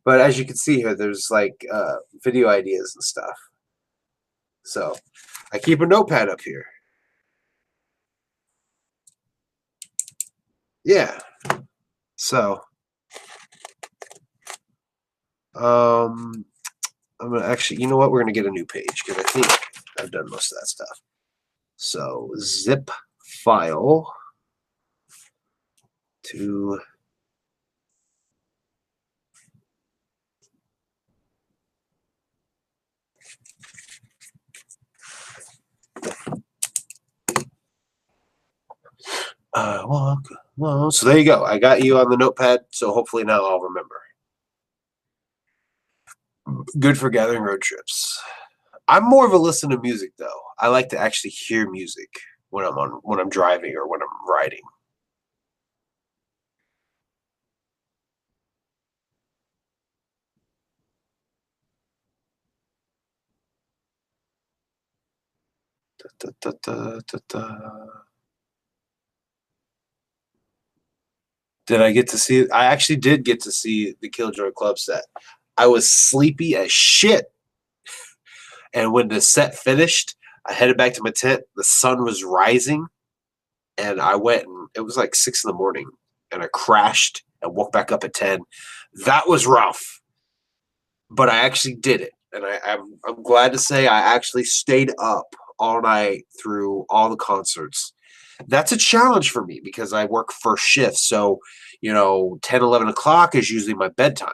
But as you can see here, there's like video ideas and stuff. So I keep a notepad up here. Yeah. So I'm gonna actually, you know what? We're gonna get a new page because I think I've done most of that stuff. So zip file to well, so there you go. I got you on the notepad, so hopefully now I'll remember. Good for gathering road trips. I'm more of a listener to music though. I like to actually hear music when I'm driving or when I'm riding. Da, da, da, da, da. Did I get to see it? I actually did get to see the Killjoy Club set. I was sleepy as shit. And when the set finished, I headed back to my tent. The sun was rising, and I went and it was like 6 in the morning, and I crashed and woke back up at 10. That was rough, but I actually did it, and I'm glad to say I actually stayed up all night through all the concerts. That's a challenge for me because I work first shift, so 10, 11 o'clock is usually my bedtime,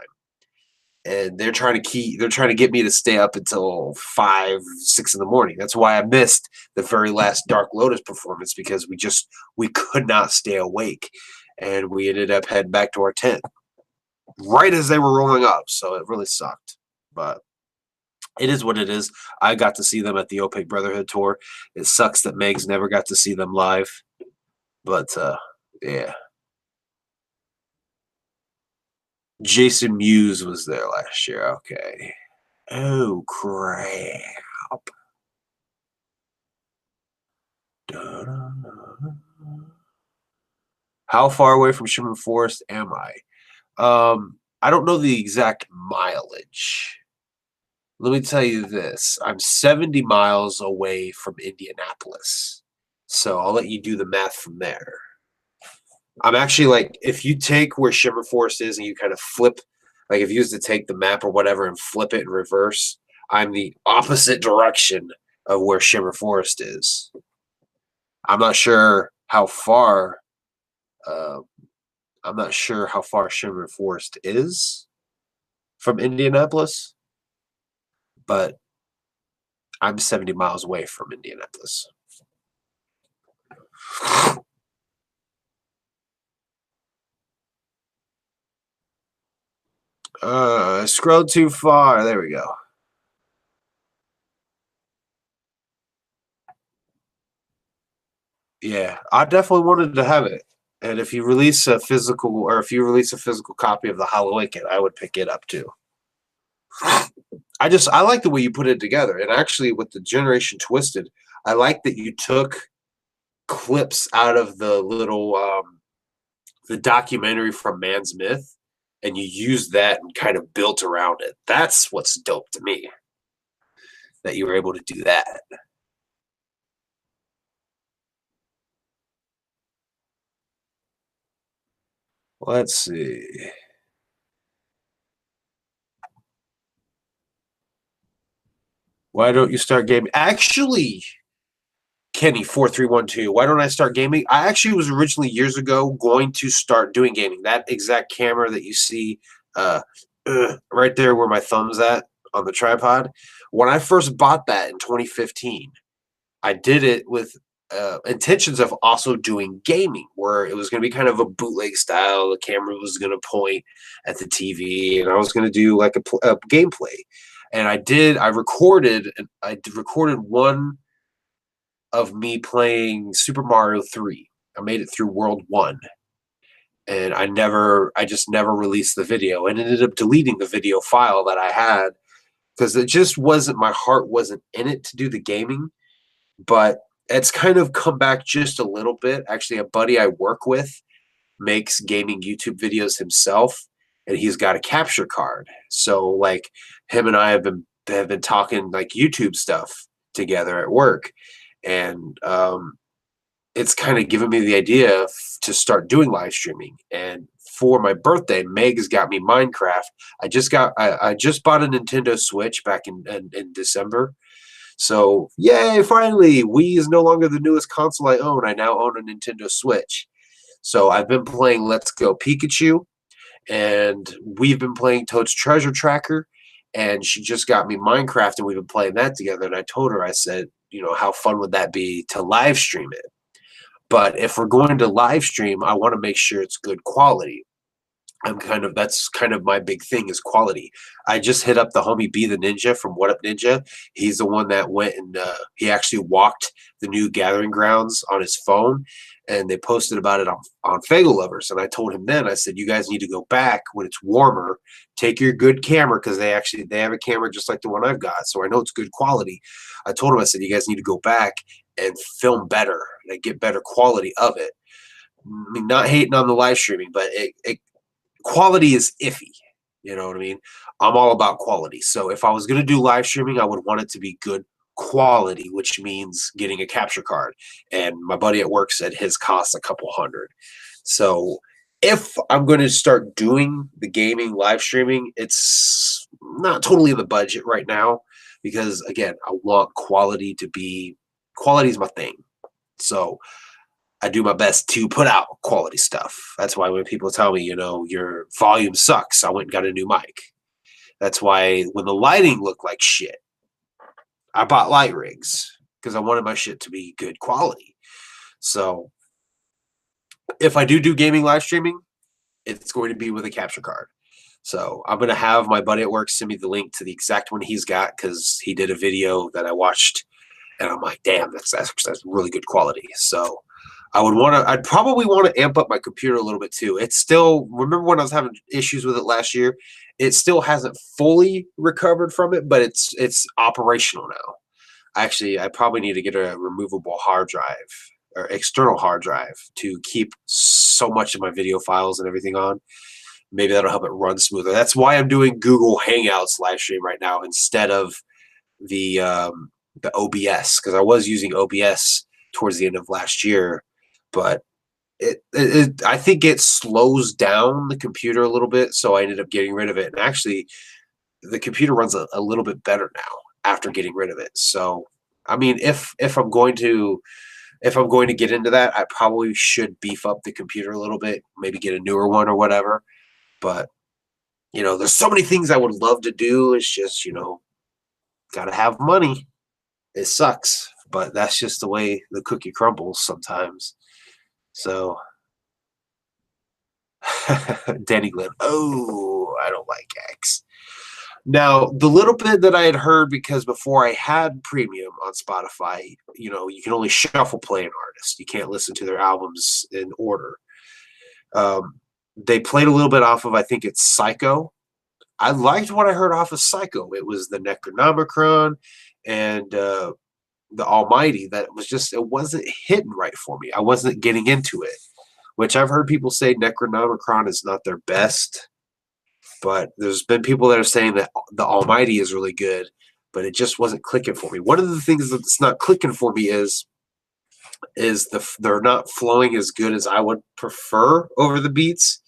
and they're trying to get me to stay up until 5, 6 in the morning. That's why I missed the very last Dark Lotus performance because we could not stay awake, and we ended up heading back to our tent right as they were rolling up. So it really sucked, but it is what it is. I got to see them at the OPEC Brotherhood tour. It sucks that Megs never got to see them live, but yeah. Jason Mewes was there last year. Okay. Oh crap. How far away from Sherman Forest am I? I don't know the exact mileage. Let me tell you this. I'm 70 miles away from Indianapolis. So I'll let you do the math from there. I'm actually like, if you take where Shimmer Forest is and you kind of flip, like if you used to take the map or whatever and flip it in reverse, I'm the opposite direction of where Shimmer Forest is. I'm not sure how far. Uh, I'm not sure how far Shimmer Forest is from Indianapolis, but I'm 70 miles away from Indianapolis. I scrolled too far. There we go. Yeah, I definitely wanted to have it. And if you release a physical copy of the Hollow Wicked, I would pick it up too. I like the way you put it together. And actually with the Generation Twisted, I like that you took clips out of the documentary from Man's Myth and you used that and kind of built around it. That's what's dope to me. That you were able to do that. Let's see. Why don't you start gaming? Actually, Kenny4312, why don't I start gaming? I actually was originally years ago going to start doing gaming. That exact camera that you see right there where my thumb's at on the tripod. When I first bought that in 2015, I did it with intentions of also doing gaming, where it was going to be kind of a bootleg style. The camera was going to point at the TV, and I was going to do like a gameplay. And I did. I recorded one of me playing Super Mario 3. I made it through World 1. And I just never released the video and ended up deleting the video file that I had because it just wasn't, my heart wasn't in it to do the gaming, but it's kind of come back just a little bit. Actually, a buddy I work with makes gaming YouTube videos himself, and he's got a capture card. So like him and I have been talking like YouTube stuff together at work, and it's kind of given me the idea to start doing live streaming. And for my birthday, Meg's got me Minecraft. I just bought a Nintendo Switch back in December. So yay! Finally, Wii is no longer the newest console I own. I now own a Nintendo Switch. So I've been playing Let's Go Pikachu, and we've been playing Toad's Treasure Tracker, and she just got me Minecraft, and we've been playing that together. And I told her, I said, how fun would that be to live stream it? But if we're going to live stream, I want to make sure it's good quality. That's kind of my big thing is quality. I just hit up the homie B the Ninja from What Up Ninja. He's the one that went and he actually walked the new gathering grounds on his phone, and they posted about it on Faygo Lovers. And I told him then, I said, you guys need to go back when it's warmer. Take your good camera, because they have a camera just like the one I've got, so I know it's good quality. I told him, I said, you guys need to go back and film better and get better quality of it. I mean, not hating on the live streaming, but quality is iffy. You know what I mean? I'm all about quality. So if I was going to do live streaming, I would want it to be good quality, which means getting a capture card. And my buddy at work said his costs a couple hundred. So if I'm going to start doing the gaming live streaming, it's not totally in the budget right now, because again, I want quality is my thing. So I do my best to put out quality stuff. That's why when people tell me, your volume sucks, I went and got a new mic. That's why when the lighting looked like shit, I bought light rigs, because I wanted my shit to be good quality. So if I do gaming live streaming, it's going to be with a capture card. So I'm going to have my buddy at work send me the link to the exact one he's got, because he did a video that I watched, and I'm like, damn, that's really good quality. So I'd probably want to amp up my computer a little bit too. It's still, remember when I was having issues with it last year? It still hasn't fully recovered from it, but it's operational now. Actually, I probably need to get a removable hard drive or external hard drive to keep so much of my video files and everything on. Maybe that'll help it run smoother. That's why I'm doing Google Hangouts live stream right now instead of the OBS, because I was using OBS towards the end of last year, but I think it slows down the computer a little bit, so I ended up getting rid of it. And actually, the computer runs a little bit better now after getting rid of it. So, I mean, if I'm going to get into that, I probably should beef up the computer a little bit, maybe get a newer one or whatever. But there's so many things I would love to do. It's just gotta have money. It sucks, but that's just the way the cookie crumbles sometimes. So, Danny Glenn. Oh, I don't like X. Now, the little bit that I had heard, because before I had premium on Spotify, you can only shuffle play an artist. You can't listen to their albums in order. They played a little bit off of, I think it's Psycho. I liked what I heard off of Psycho. It was the Necronomicon and the Almighty that it wasn't hitting right for me. I wasn't getting into it, which I've heard people say Necronomicon is not their best, but there's been people that are saying that the Almighty is really good, but it just wasn't clicking for me. One of the things that's not clicking for me is they're not flowing as good as I would prefer over the beats.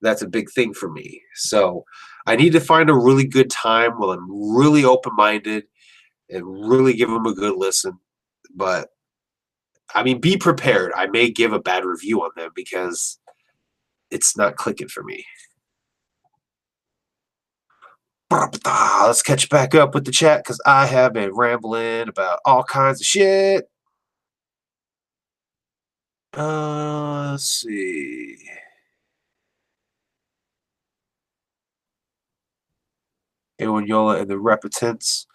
That's a big thing for me. So I need to find a really good time while I'm really open-minded and really give them a good listen. But I mean, be prepared. I may give a bad review on them because it's not clicking for me. Let's catch back up with the chat, because I have been rambling about all kinds of shit. Let's see. Ewan Yola and the Repetents.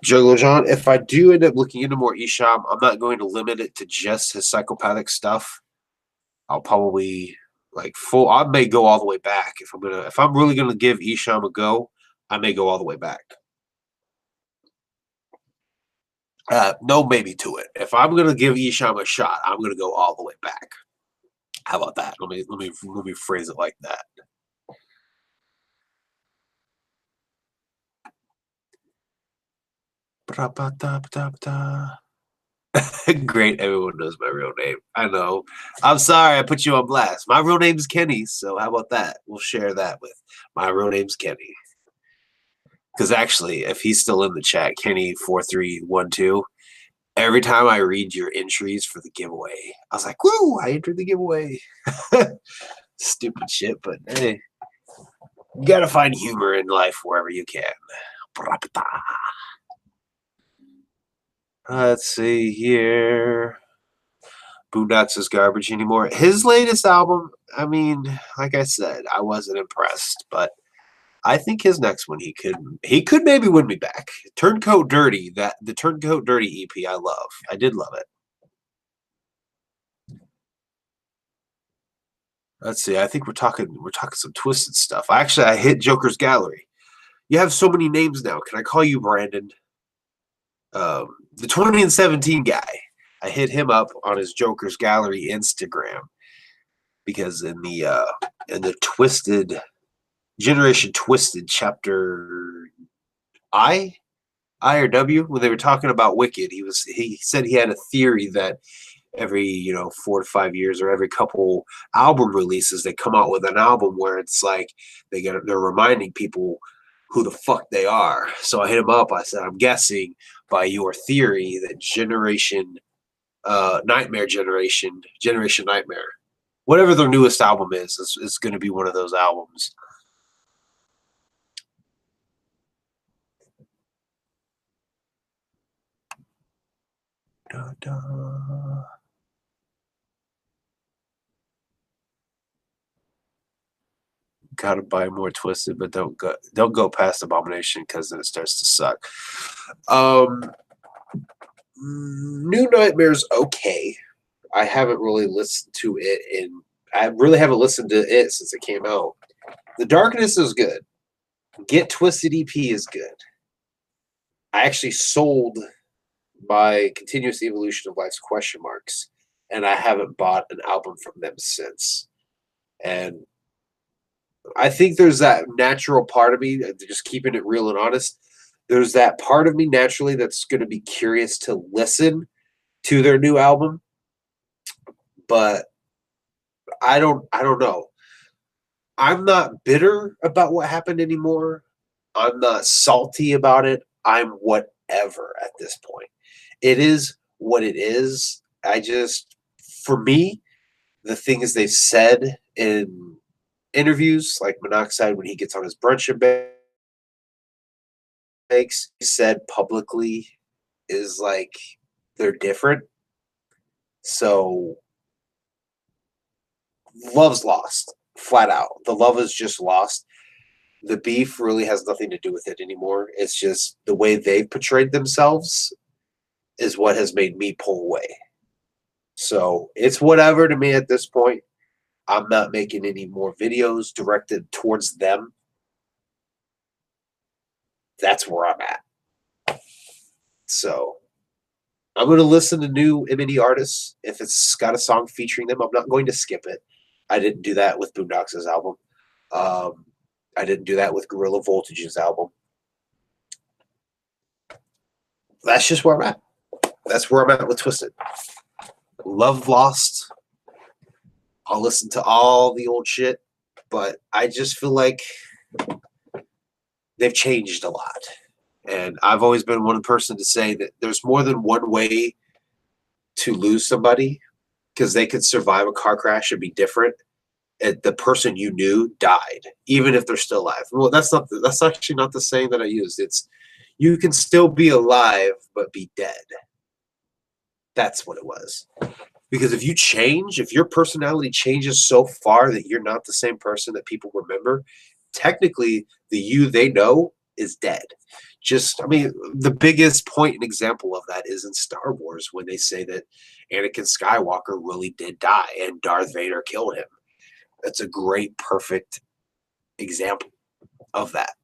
Juggler John, if I do end up looking into more Isham, I'm not going to limit it to just his psychopathic stuff. I'll probably I may go all the way back if I'm really gonna give Isham a go. I may go all the way back. No maybe to it. If I'm gonna give Isham a shot, I'm gonna go all the way back. How about that? Let me phrase it like that. Great, everyone knows my real name. I know. I'm sorry I put you on blast. My real name's Kenny, so how about that? We'll share that with my real name's Kenny. Because actually, if he's still in the chat, Kenny4312, every time I read your entries for the giveaway, I was like, woo, I entered the giveaway. Stupid shit, but hey, you gotta find humor in life wherever you can. Let's see here. Boondocks is garbage anymore. His latest album, I mean, like I said, I wasn't impressed, but I think his next one he could maybe win me back. Turncoat Dirty, the Turncoat Dirty EP, I love. I did love it. Let's see. I think we're talking some twisted stuff. Actually, I hit Joker's Gallery. You have so many names now. Can I call you Brandon? The 2017 guy. I hit him up on his Joker's Gallery Instagram because in the Twisted Generation Twisted chapter I or W, when they were talking about Wicked, he said he had a theory that every 4 to 5 years or every couple album releases they come out with an album where it's like they're reminding people who the fuck they are. So I hit him up. I said, I'm guessing by your theory that Generation Nightmare, whatever their newest album is going to be one of those albums. Da, da. Gotta buy more Twisted, but don't go past Abomination because then it starts to suck. New Nightmare's okay. I haven't really listened to it I really haven't listened to it since it came out. The Darkness is good. Get Twisted EP is good. I actually sold my Continuous Evolution of Life's Question Marks, and I haven't bought an album from them since. And I think there's that natural part of me, just keeping it real and honest. There's that part of me naturally that's going to be curious to listen to their new album, but I don't know. I'm not bitter about what happened anymore. I'm not salty about it. I'm whatever at this point. It is what it is. For me, the things they've said in interviews, like Monoxide when he gets on his brunch and bakes, said publicly is like they're different. So love's lost, flat out. The love is just lost. The beef really has nothing to do with it anymore. It's just the way they've portrayed themselves is what has made me pull away. So it's whatever to me at this point. I'm not making any more videos directed towards them. That's where I'm at. So I'm going to listen to new M&E artists. If it's got a song featuring them, I'm not going to skip it. I didn't do that with Boondocks' album. I didn't do that with Gorilla Voltage's album. That's just where I'm at. That's where I'm at with Twisted. Love Lost. I'll listen to all the old shit, but I just feel like they've changed a lot. And I've always been one person to say that there's more than one way to lose somebody because they could survive a car crash and be different. And the person you knew died, even if they're still alive. Well, that's actually not the saying that I used. It's you can still be alive but be dead. That's what it was. Because if you change, if your personality changes so far that you're not the same person that people remember, technically the you they know is dead. The biggest point and example of that is in Star Wars when they say that Anakin Skywalker really did die and Darth Vader killed him. That's a great, perfect example of that.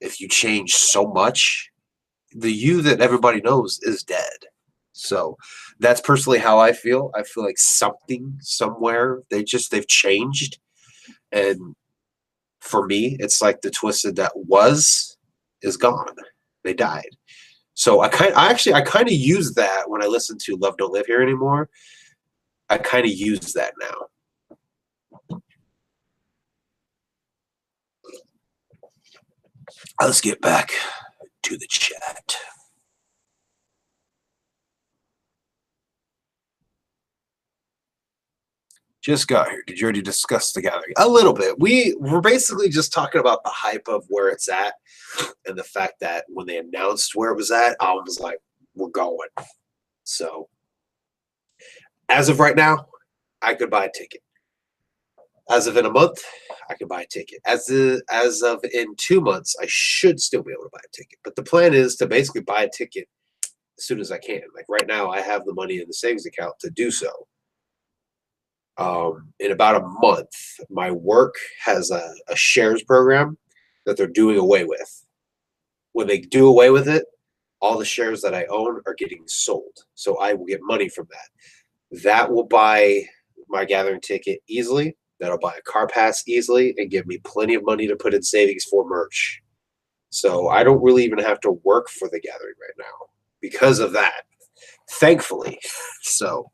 If you change so much, the you that everybody knows is dead. So that's personally how I feel. I feel like something somewhere they've changed, and for me, it's like the Twisted that was is gone. They died. So I kind of use that when I listen to Love Don't Live Here Anymore. I kind of use that now. Let's get back to the chat. Just got here. Did you already discuss the gathering? A little bit. We're basically just talking about the hype of where it's at and the fact that when they announced where it was at, I was like, we're going. So as of right now, I could buy a ticket. As of in a month, I could buy a ticket. As of in 2 months, I should still be able to buy a ticket. But the plan is to basically buy a ticket as soon as I can. Like right now, I have the money in the savings account to do so. In about a month, my work has a shares program that they're doing away with. When they do away with it, all the shares that I own are getting sold. So I will get money from that. That will buy my gathering ticket easily. That'll buy a car pass easily and give me plenty of money to put in savings for merch. So I don't really even have to work for the gathering right now because of that, thankfully. So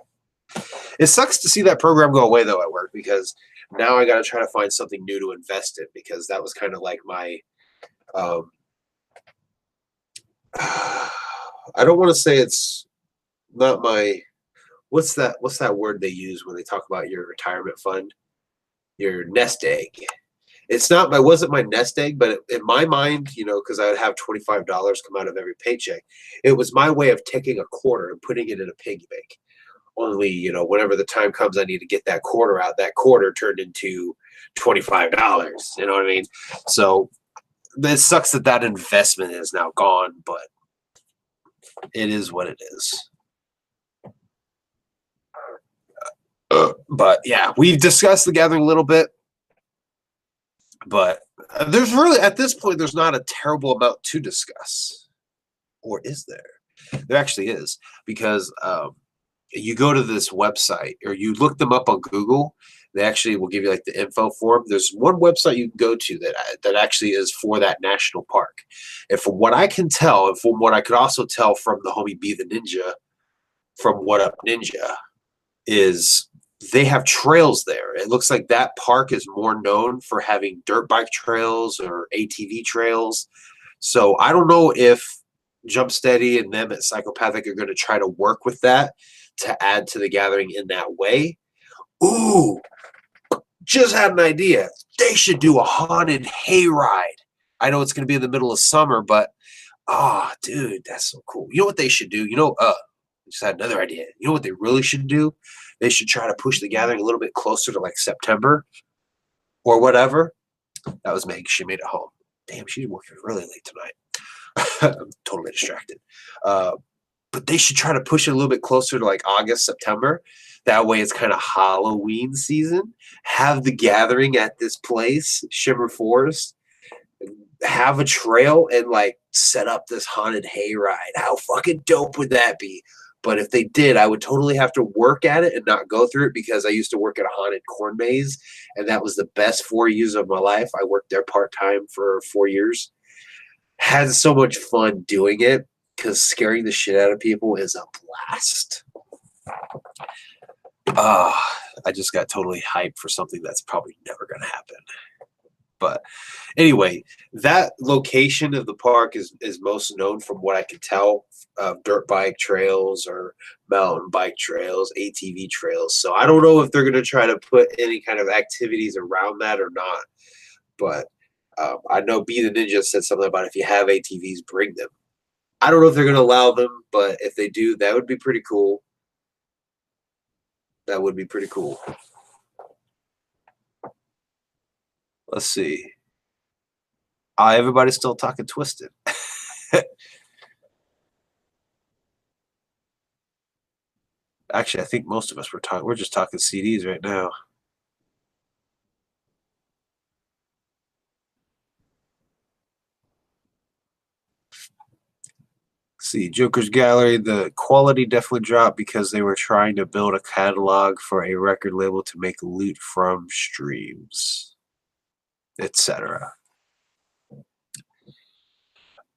it sucks to see that program go away though at work, because now I got to try to find something new to invest in, because that was kind of like my I don't want to say it's not my what's that word they use when they talk about your retirement fund, your nest egg. It's not my wasn't my nest egg, but in my mind, because I would have $25 come out of every paycheck, it was my way of taking a quarter and putting it in a piggy bank. Only, whenever the time comes I need to get that quarter out, that quarter turned into $25. You know what I mean? So it sucks that investment is now gone, but it is what it is. But yeah, we've discussed the gathering a little bit, but there's really, at this point, there's not a terrible amount to discuss. Or is there? There actually is, because you go to this website or you look them up on Google. They actually will give you like the info form. There's one website you can go to that actually is for that national park. And from what I can tell, and from what I could also tell from the homie Be the Ninja, from What Up Ninja, is they have trails there. It looks like that park is more known for having dirt bike trails or ATV trails. So I don't know if Jump Steady and them at Psychopathic are going to try to work with that to add to the gathering in that way. Ooh, just had an idea. They should do a haunted hayride. I know it's going to be in the middle of summer, but dude, that's so cool. You know what they should do? Just had another idea. You know what they really should do? They should try to push the gathering a little bit closer to like September or whatever. That was Meg. She made it home. Damn, she's working really late tonight. I'm totally distracted. But they should try to push it a little bit closer to like August, September. That way it's kind of Halloween season. Have the gathering at this place, Shimmer Forest. Have a trail and like set up this haunted hayride. How fucking dope would that be? But if they did, I would totally have to work at it and not go through it, because I used to work at a haunted corn maze, and that was the best 4 years of my life. I worked there part-time for 4 years. Had so much fun doing it, because scaring the shit out of people is a blast. I just got totally hyped for something that's probably never going to happen. But anyway, that location of the park is most known, from what I can tell, of dirt bike trails or mountain bike trails, ATV trails. So I don't know if they're going to try to put any kind of activities around that or not. But I know Be the Ninja said something about if you have ATVs, bring them. I don't know if they're going to allow them, but if they do, that would be pretty cool. That would be pretty cool. Let's see. Everybody's still talking Twisted. Actually, I think most of us we're just talking CDs right now. See, Joker's Gallery, the quality definitely dropped because they were trying to build a catalog for a record label to make loot from streams, etc.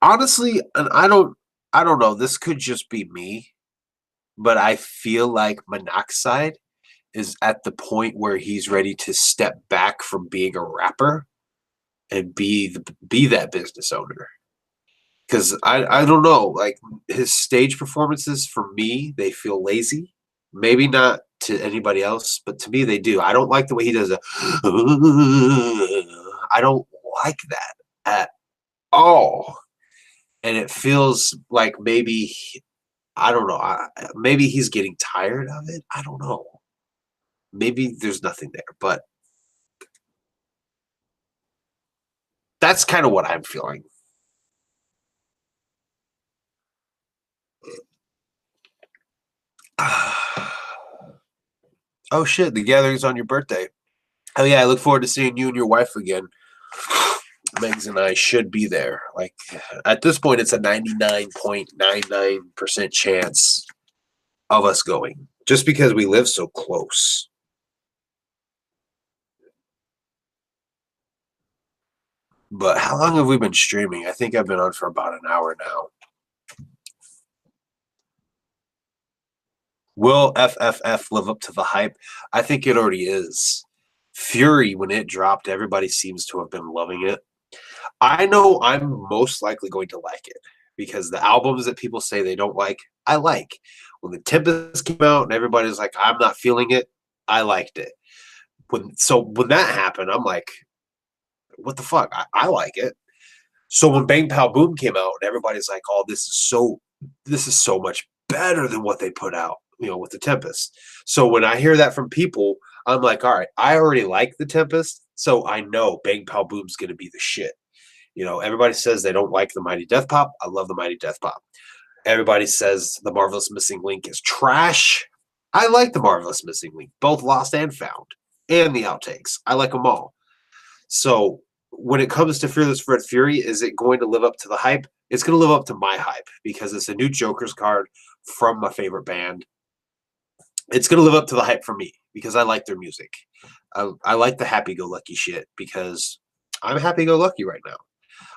Honestly, and I don't know, this could just be me, but I feel like Monoxide is at the point where he's ready to step back from being a rapper and be that business owner. Because I don't know, like his stage performances for me, they feel lazy. Maybe not to anybody else, but to me they do. I don't like the way he does it. I don't like that at all. And it feels like maybe I don't know. Maybe he's getting tired of it. I don't know. Maybe there's nothing there, but that's kind of what I'm feeling. Oh shit, the gathering's on your birthday. Oh yeah, I look forward to seeing you and your wife again. Megs and I should be there. Like at this point, it's a 99.99% chance of us going, just because we live so close. But how long have we been streaming? I think I've been on for about an hour now. Will FFF live up to the hype? I think it already is. Fury, when it dropped, everybody seems to have been loving it. I know I'm most likely going to like it because the albums that people say they don't like, I like. When the Tempest came out and everybody's like, I'm not feeling it, I liked it. When that happened, I'm like, what the fuck? I like it. So when Bang Pow Boom came out and everybody's like, oh, this is so much better than what they put out, with the Tempest. So when I hear that from people, I'm like, all right, I already like the Tempest, so I know Bang Pow Boom's gonna be the shit. Everybody says they don't like the Mighty Death Pop. I love the Mighty Death Pop. Everybody says the Marvelous Missing Link is trash. I like the Marvelous Missing Link, both Lost and Found, and the outtakes. I like them all. So when it comes to Fearless Fred Fury, is it going to live up to the hype? It's going to live up to my hype because it's a new Joker's card from my favorite band. It's going to live up to the hype for me because I like their music. I like the happy-go-lucky shit because I'm happy-go-lucky right now.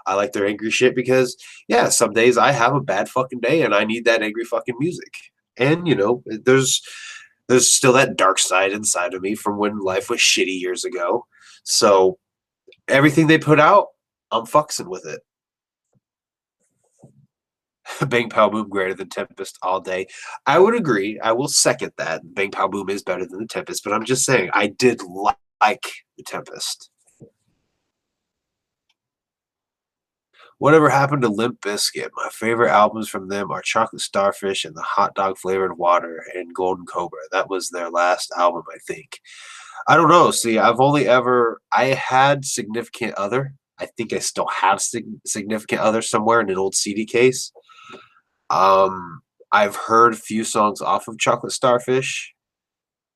I like their angry shit because, yeah, some days I have a bad fucking day and I need that angry fucking music. And, there's still that dark side inside of me from when life was shitty years ago. So everything they put out, I'm fucking with it. Bang Pow Boom greater than Tempest all day. I would agree. I will second that. Bang Pow Boom is better than the Tempest, but I'm just saying I did like the Tempest. Whatever happened to Limp Bizkit? My favorite albums from them are Chocolate Starfish and the Hot Dog Flavored Water and Golden Cobra. That was their last album, I think. I don't know. See, I had Significant Other. I think I still have Significant Other somewhere in an old CD case. I've heard a few songs off of Chocolate Starfish,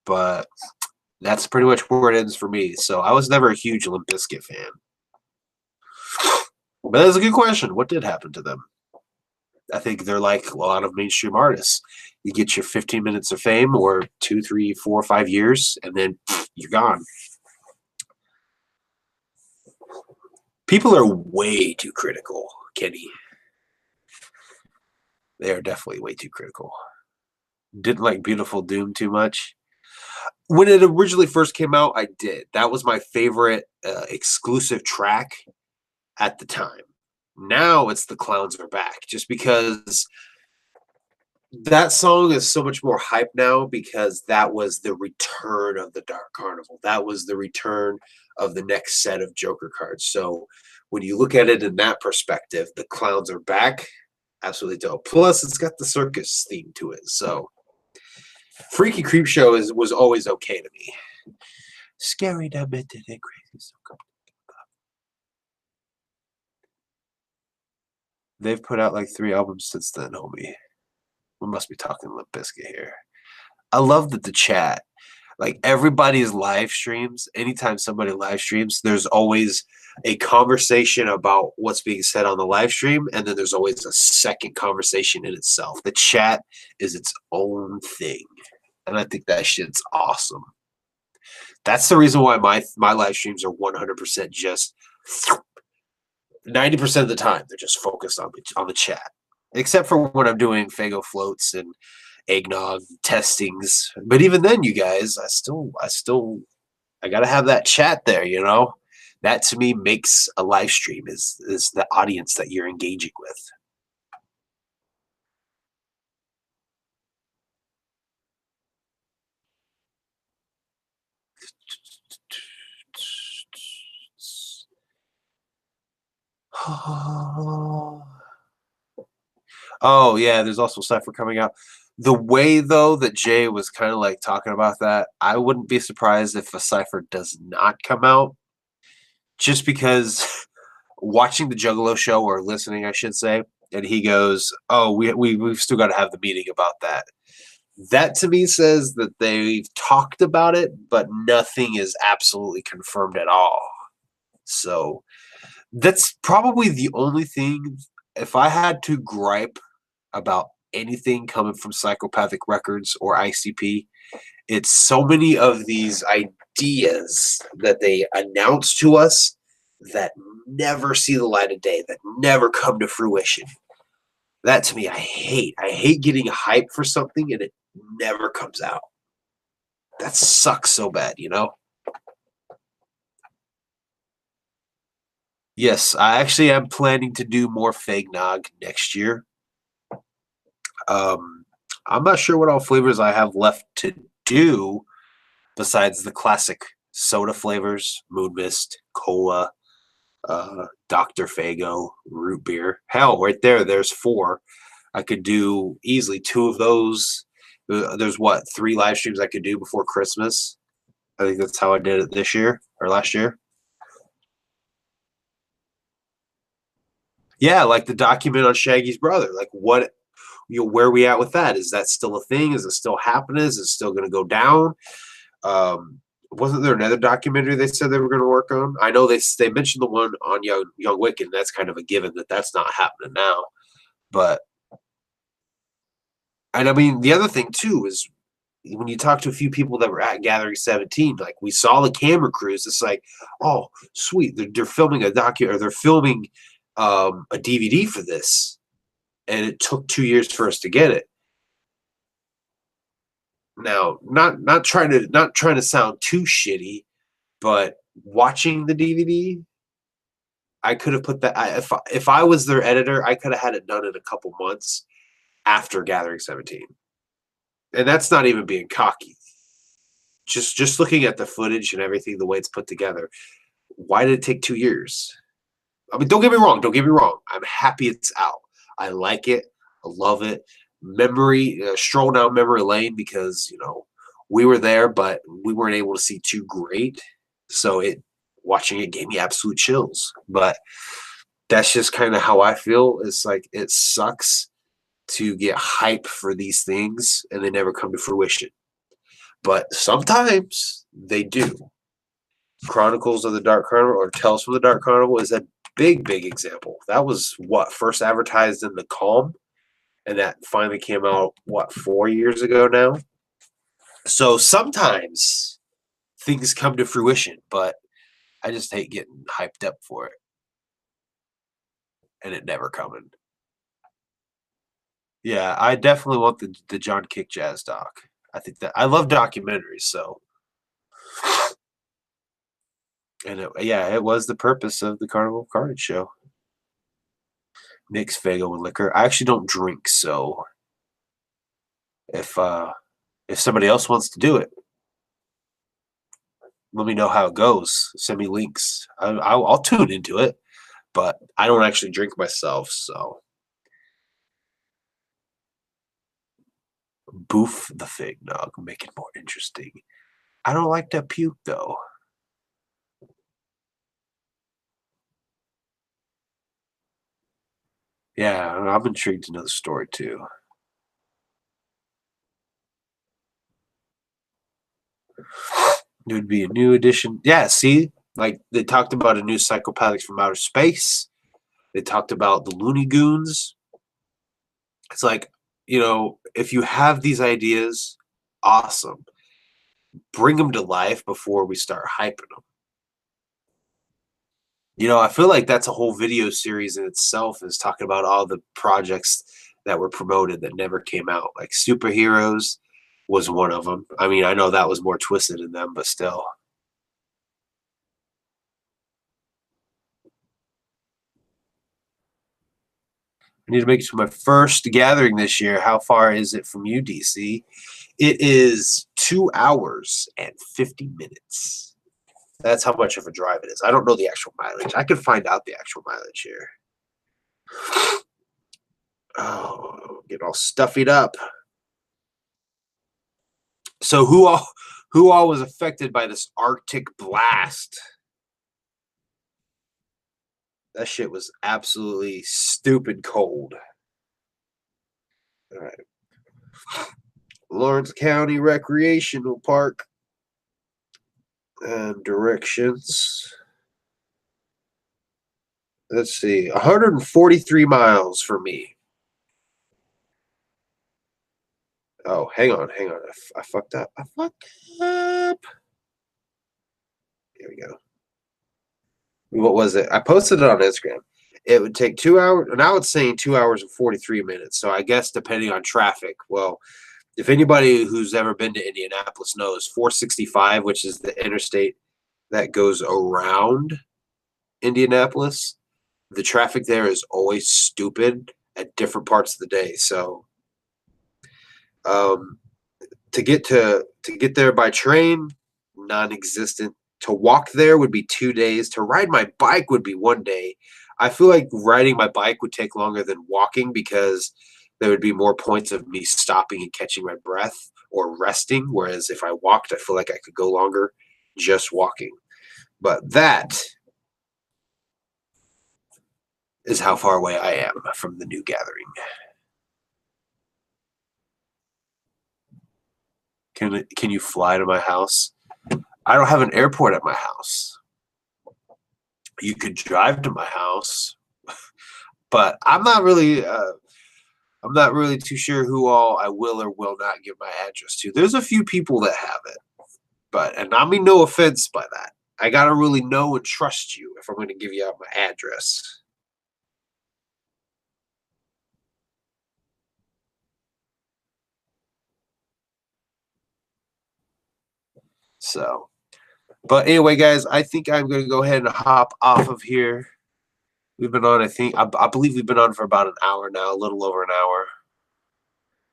but that's pretty much where it ends for me. So I was never a huge Limp Bizkit fan. But that's a good question. What did happen to them? I think they're like a lot of mainstream artists. You get your 15 minutes of fame or 2, 3, 4, 5 years, and then you're gone. People are way too critical, Kenny. They are definitely way too critical. Didn't like Beautiful Doom too much. When it originally first came out, I did. That was my favorite exclusive track at the time. Now it's The Clowns Are Back, just because that song is so much more hype now because that was the return of the Dark Carnival. That was the return of the next set of Joker cards. So when you look at it in that perspective, The Clowns Are Back, absolutely dope. Plus, it's got the circus theme to it. So Freaky Creep Show was always okay to me. Scary, demented, and crazy. So good. They've put out like 3 albums since then, homie. We must be talking Limp Bizkit here. I love that the chat, like everybody's live streams, anytime somebody live streams, there's always a conversation about what's being said on the live stream, and then there's always a second conversation in itself. The chat is its own thing, and I think that shit's awesome. That's the reason why my live streams are 100% just 90% of the time they're just focused on the chat, except for when I'm doing Faygo floats and eggnog testings. But even then, you guys, I gotta have that chat there. You know, that to me makes a live stream is the audience that you're engaging with. Oh yeah, there's also Cypher coming out. The way though that Jay was kind of like talking about that, I wouldn't be surprised if a Cypher does not come out, just because watching the Juggalo show or listening, I should say, and he goes, "Oh, we've still got to have the meeting about that." That to me says that they've talked about it, but nothing is absolutely confirmed at all. So that's probably the only thing. If I had to gripe about anything coming from Psychopathic Records or ICP, it's so many of these ideas that they announce to us that never see the light of day, that never come to fruition. That to me, I hate. I hate getting hyped for something and it never comes out. That sucks so bad, you know? Yes, I actually am planning to do more Fagnog next year. Um, I'm not sure what all flavors I have left to do besides the classic soda flavors, Moon Mist, Cola, Dr. Faygo, root beer. Hell, right there, there's 4. I could do easily 2 of those. There's what, 3 live streams I could do before Christmas. I think that's how I did it this year or last year. Yeah, like the document on Shaggy's brother. Like what, where are we at with that? Is that still a thing? Is it still happening? Is it still going to go down? Wasn't there another documentary they said they were going to work on? I know they mentioned the one on Young Wick, and that's kind of a given that that's not happening now. But and I mean the other thing too is when you talk to a few people that were at Gathering 17, like we saw the camera crews. It's like, oh, sweet, they're filming a docu or they're filming a DVD for this, and it took 2 years for us to get it. Now, not trying to sound too shitty, but watching the DVD, I could have put that. If I was their editor, I could have had it done in a couple months after Gathering 17, and that's not even being cocky. Just looking at the footage and everything, the way it's put together, why did it take 2 years? I mean, don't get me wrong. Don't get me wrong. I'm happy it's out. I like it. I love it. Memory stroll down memory lane because we were there, but we weren't able to see too great. So watching it gave me absolute chills. But that's just kind of how I feel. It's like it sucks to get hype for these things and they never come to fruition. But sometimes they do. Chronicles of the Dark Carnival or Tales from the Dark Carnival is a big example. That was what first advertised in the Calm, and that finally came out 4 years ago now. So sometimes things come to fruition, but I just hate getting hyped up for it and it never coming. Yeah, I definitely want the John Kick Jazz doc. I think that I love documentaries, so and it was the purpose of the Carnival of Carnage show. Mix Faygo and liquor. I actually don't drink, so if somebody else wants to do it, let me know how it goes. Send me links. I'll tune into it, but I don't actually drink myself, so boof the fig nog, make it more interesting. I don't like that puke though. Yeah, I'm intrigued to know the story too. It would be a new edition. Yeah, see, Like, they talked about a new Psychopathics from Outer Space. They talked about the Looney Goons. It's like, if you have these ideas, awesome. Bring them to life before we start hyping them. I feel like that's a whole video series in itself, is talking about all the projects that were promoted that never came out. Like Superheroes was one of them. I mean, I know that was more twisted in them, but still. I need to make it to my first gathering this year. How far is it from you, DC? It is 2 hours and 50 minutes. That's how much of a drive it is. I don't know the actual mileage. I could find out the actual mileage here. Oh, get all stuffied up. So who all was affected by this Arctic blast? That shit was absolutely stupid cold. All right. Lawrence County Recreational Park. And directions. Let's see. 143 miles for me. Oh, hang on. I fucked up. Here we go. What was it? I posted it on Instagram. It would take 2 hours. Now it's saying 2 hours and 43 minutes. So I guess depending on traffic. Well, if anybody who's ever been to Indianapolis knows, 465, which is the interstate that goes around Indianapolis, the traffic there is always stupid at different parts of the day. So to get there by train, non-existent. To walk there would be 2 days. To ride my bike would be 1 day. I feel like riding my bike would take longer than walking because there would be more points of me stopping and catching my breath or resting. Whereas if I walked, I feel like I could go longer just walking. But that is how far away I am from the new gathering. Can you fly to my house? I don't have an airport at my house. You could drive to my house, but I'm not really too sure who all I will or will not give my address to. There's a few people that have it, and I mean no offense by that. I gotta really know and trust you if I'm going to give you out my address. So, but anyway, guys, I think I'm going to go ahead and hop off of here. We've been on, I believe we've been on for about an hour now, a little over an hour.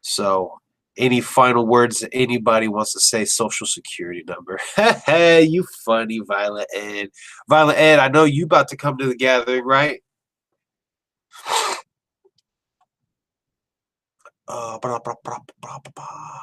So, any final words that anybody wants to say? Social security number. Hey, you funny, Violet Ed. Violet Ed, I know you about to come to the gathering, right? Blah, blah, blah, blah, blah.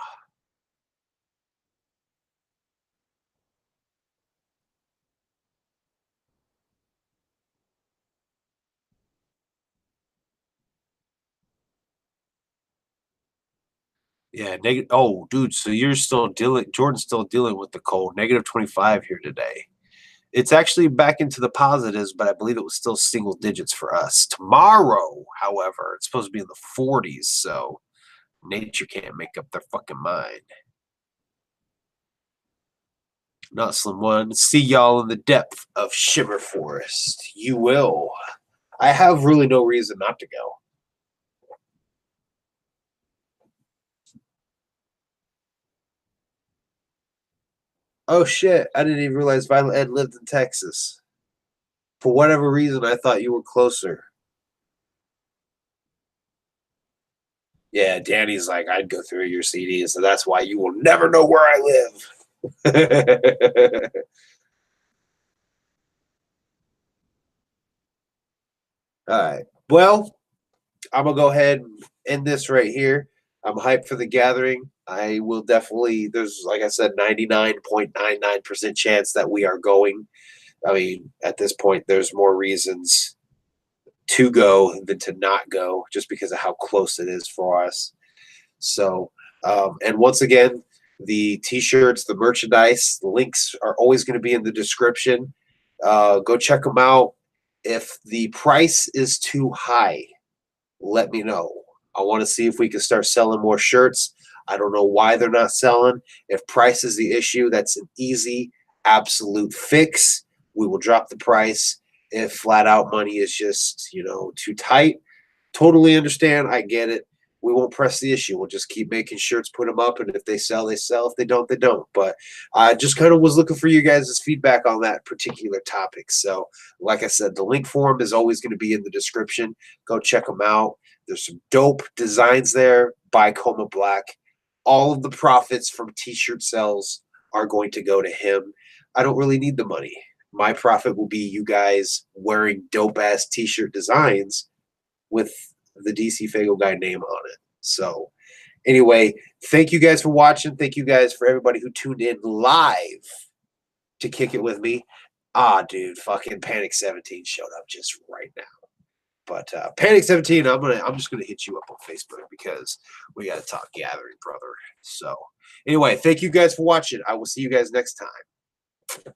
Yeah, negative. Oh, dude, so you're still dealing. Jordan's still dealing with the cold. -25 here today. It's actually back into the positives, but I believe it was still single digits for us. Tomorrow, however, it's supposed to be in the 40s, so nature can't make up their fucking mind. Not Slim One. See y'all in the depth of Shimmer Forest. You will. I have really no reason not to go. Oh shit, I didn't even realize Violet Ed lived in Texas. For whatever reason, I thought you were closer. Yeah, Danny's like, I'd go through your CDs, so that's why you will never know where I live. All right. Well, I'm gonna go ahead and end this right here. I'm hyped for the gathering. I will definitely. There's, like I said, 99.99% chance that we are going. I mean, at this point, there's more reasons to go than to not go, just because of how close it is for us. So, and once again, the T-shirts, the merchandise, the links are always going to be in the description. Go check them out. If the price is too high, let me know. I want to see if we can start selling more shirts. I don't know why they're not selling. If price is the issue, that's an easy, absolute fix. We will drop the price. If flat out money is just, too tight, totally understand. I get it. We won't press the issue. We'll just keep making shirts, put them up, and if they sell, they sell. If they don't, they don't. But I just kind of was looking for you guys' feedback on that particular topic. So, like I said, the link for them is always going to be in the description. Go check them out. There's some dope designs there by Coma Black. All of the profits from t-shirt sales are going to go to him. I don't really need the money. My profit will be you guys wearing dope-ass t-shirt designs with the DCFAYGOGUY name on it. So anyway, thank you guys for watching. Thank you guys for everybody who tuned in live to kick it with me. Dude, fucking Panic 17 showed up just right now. But Panic 17, I'm just gonna hit you up on Facebook because we gotta talk gathering, brother. So anyway, thank you guys for watching. I will see you guys next time.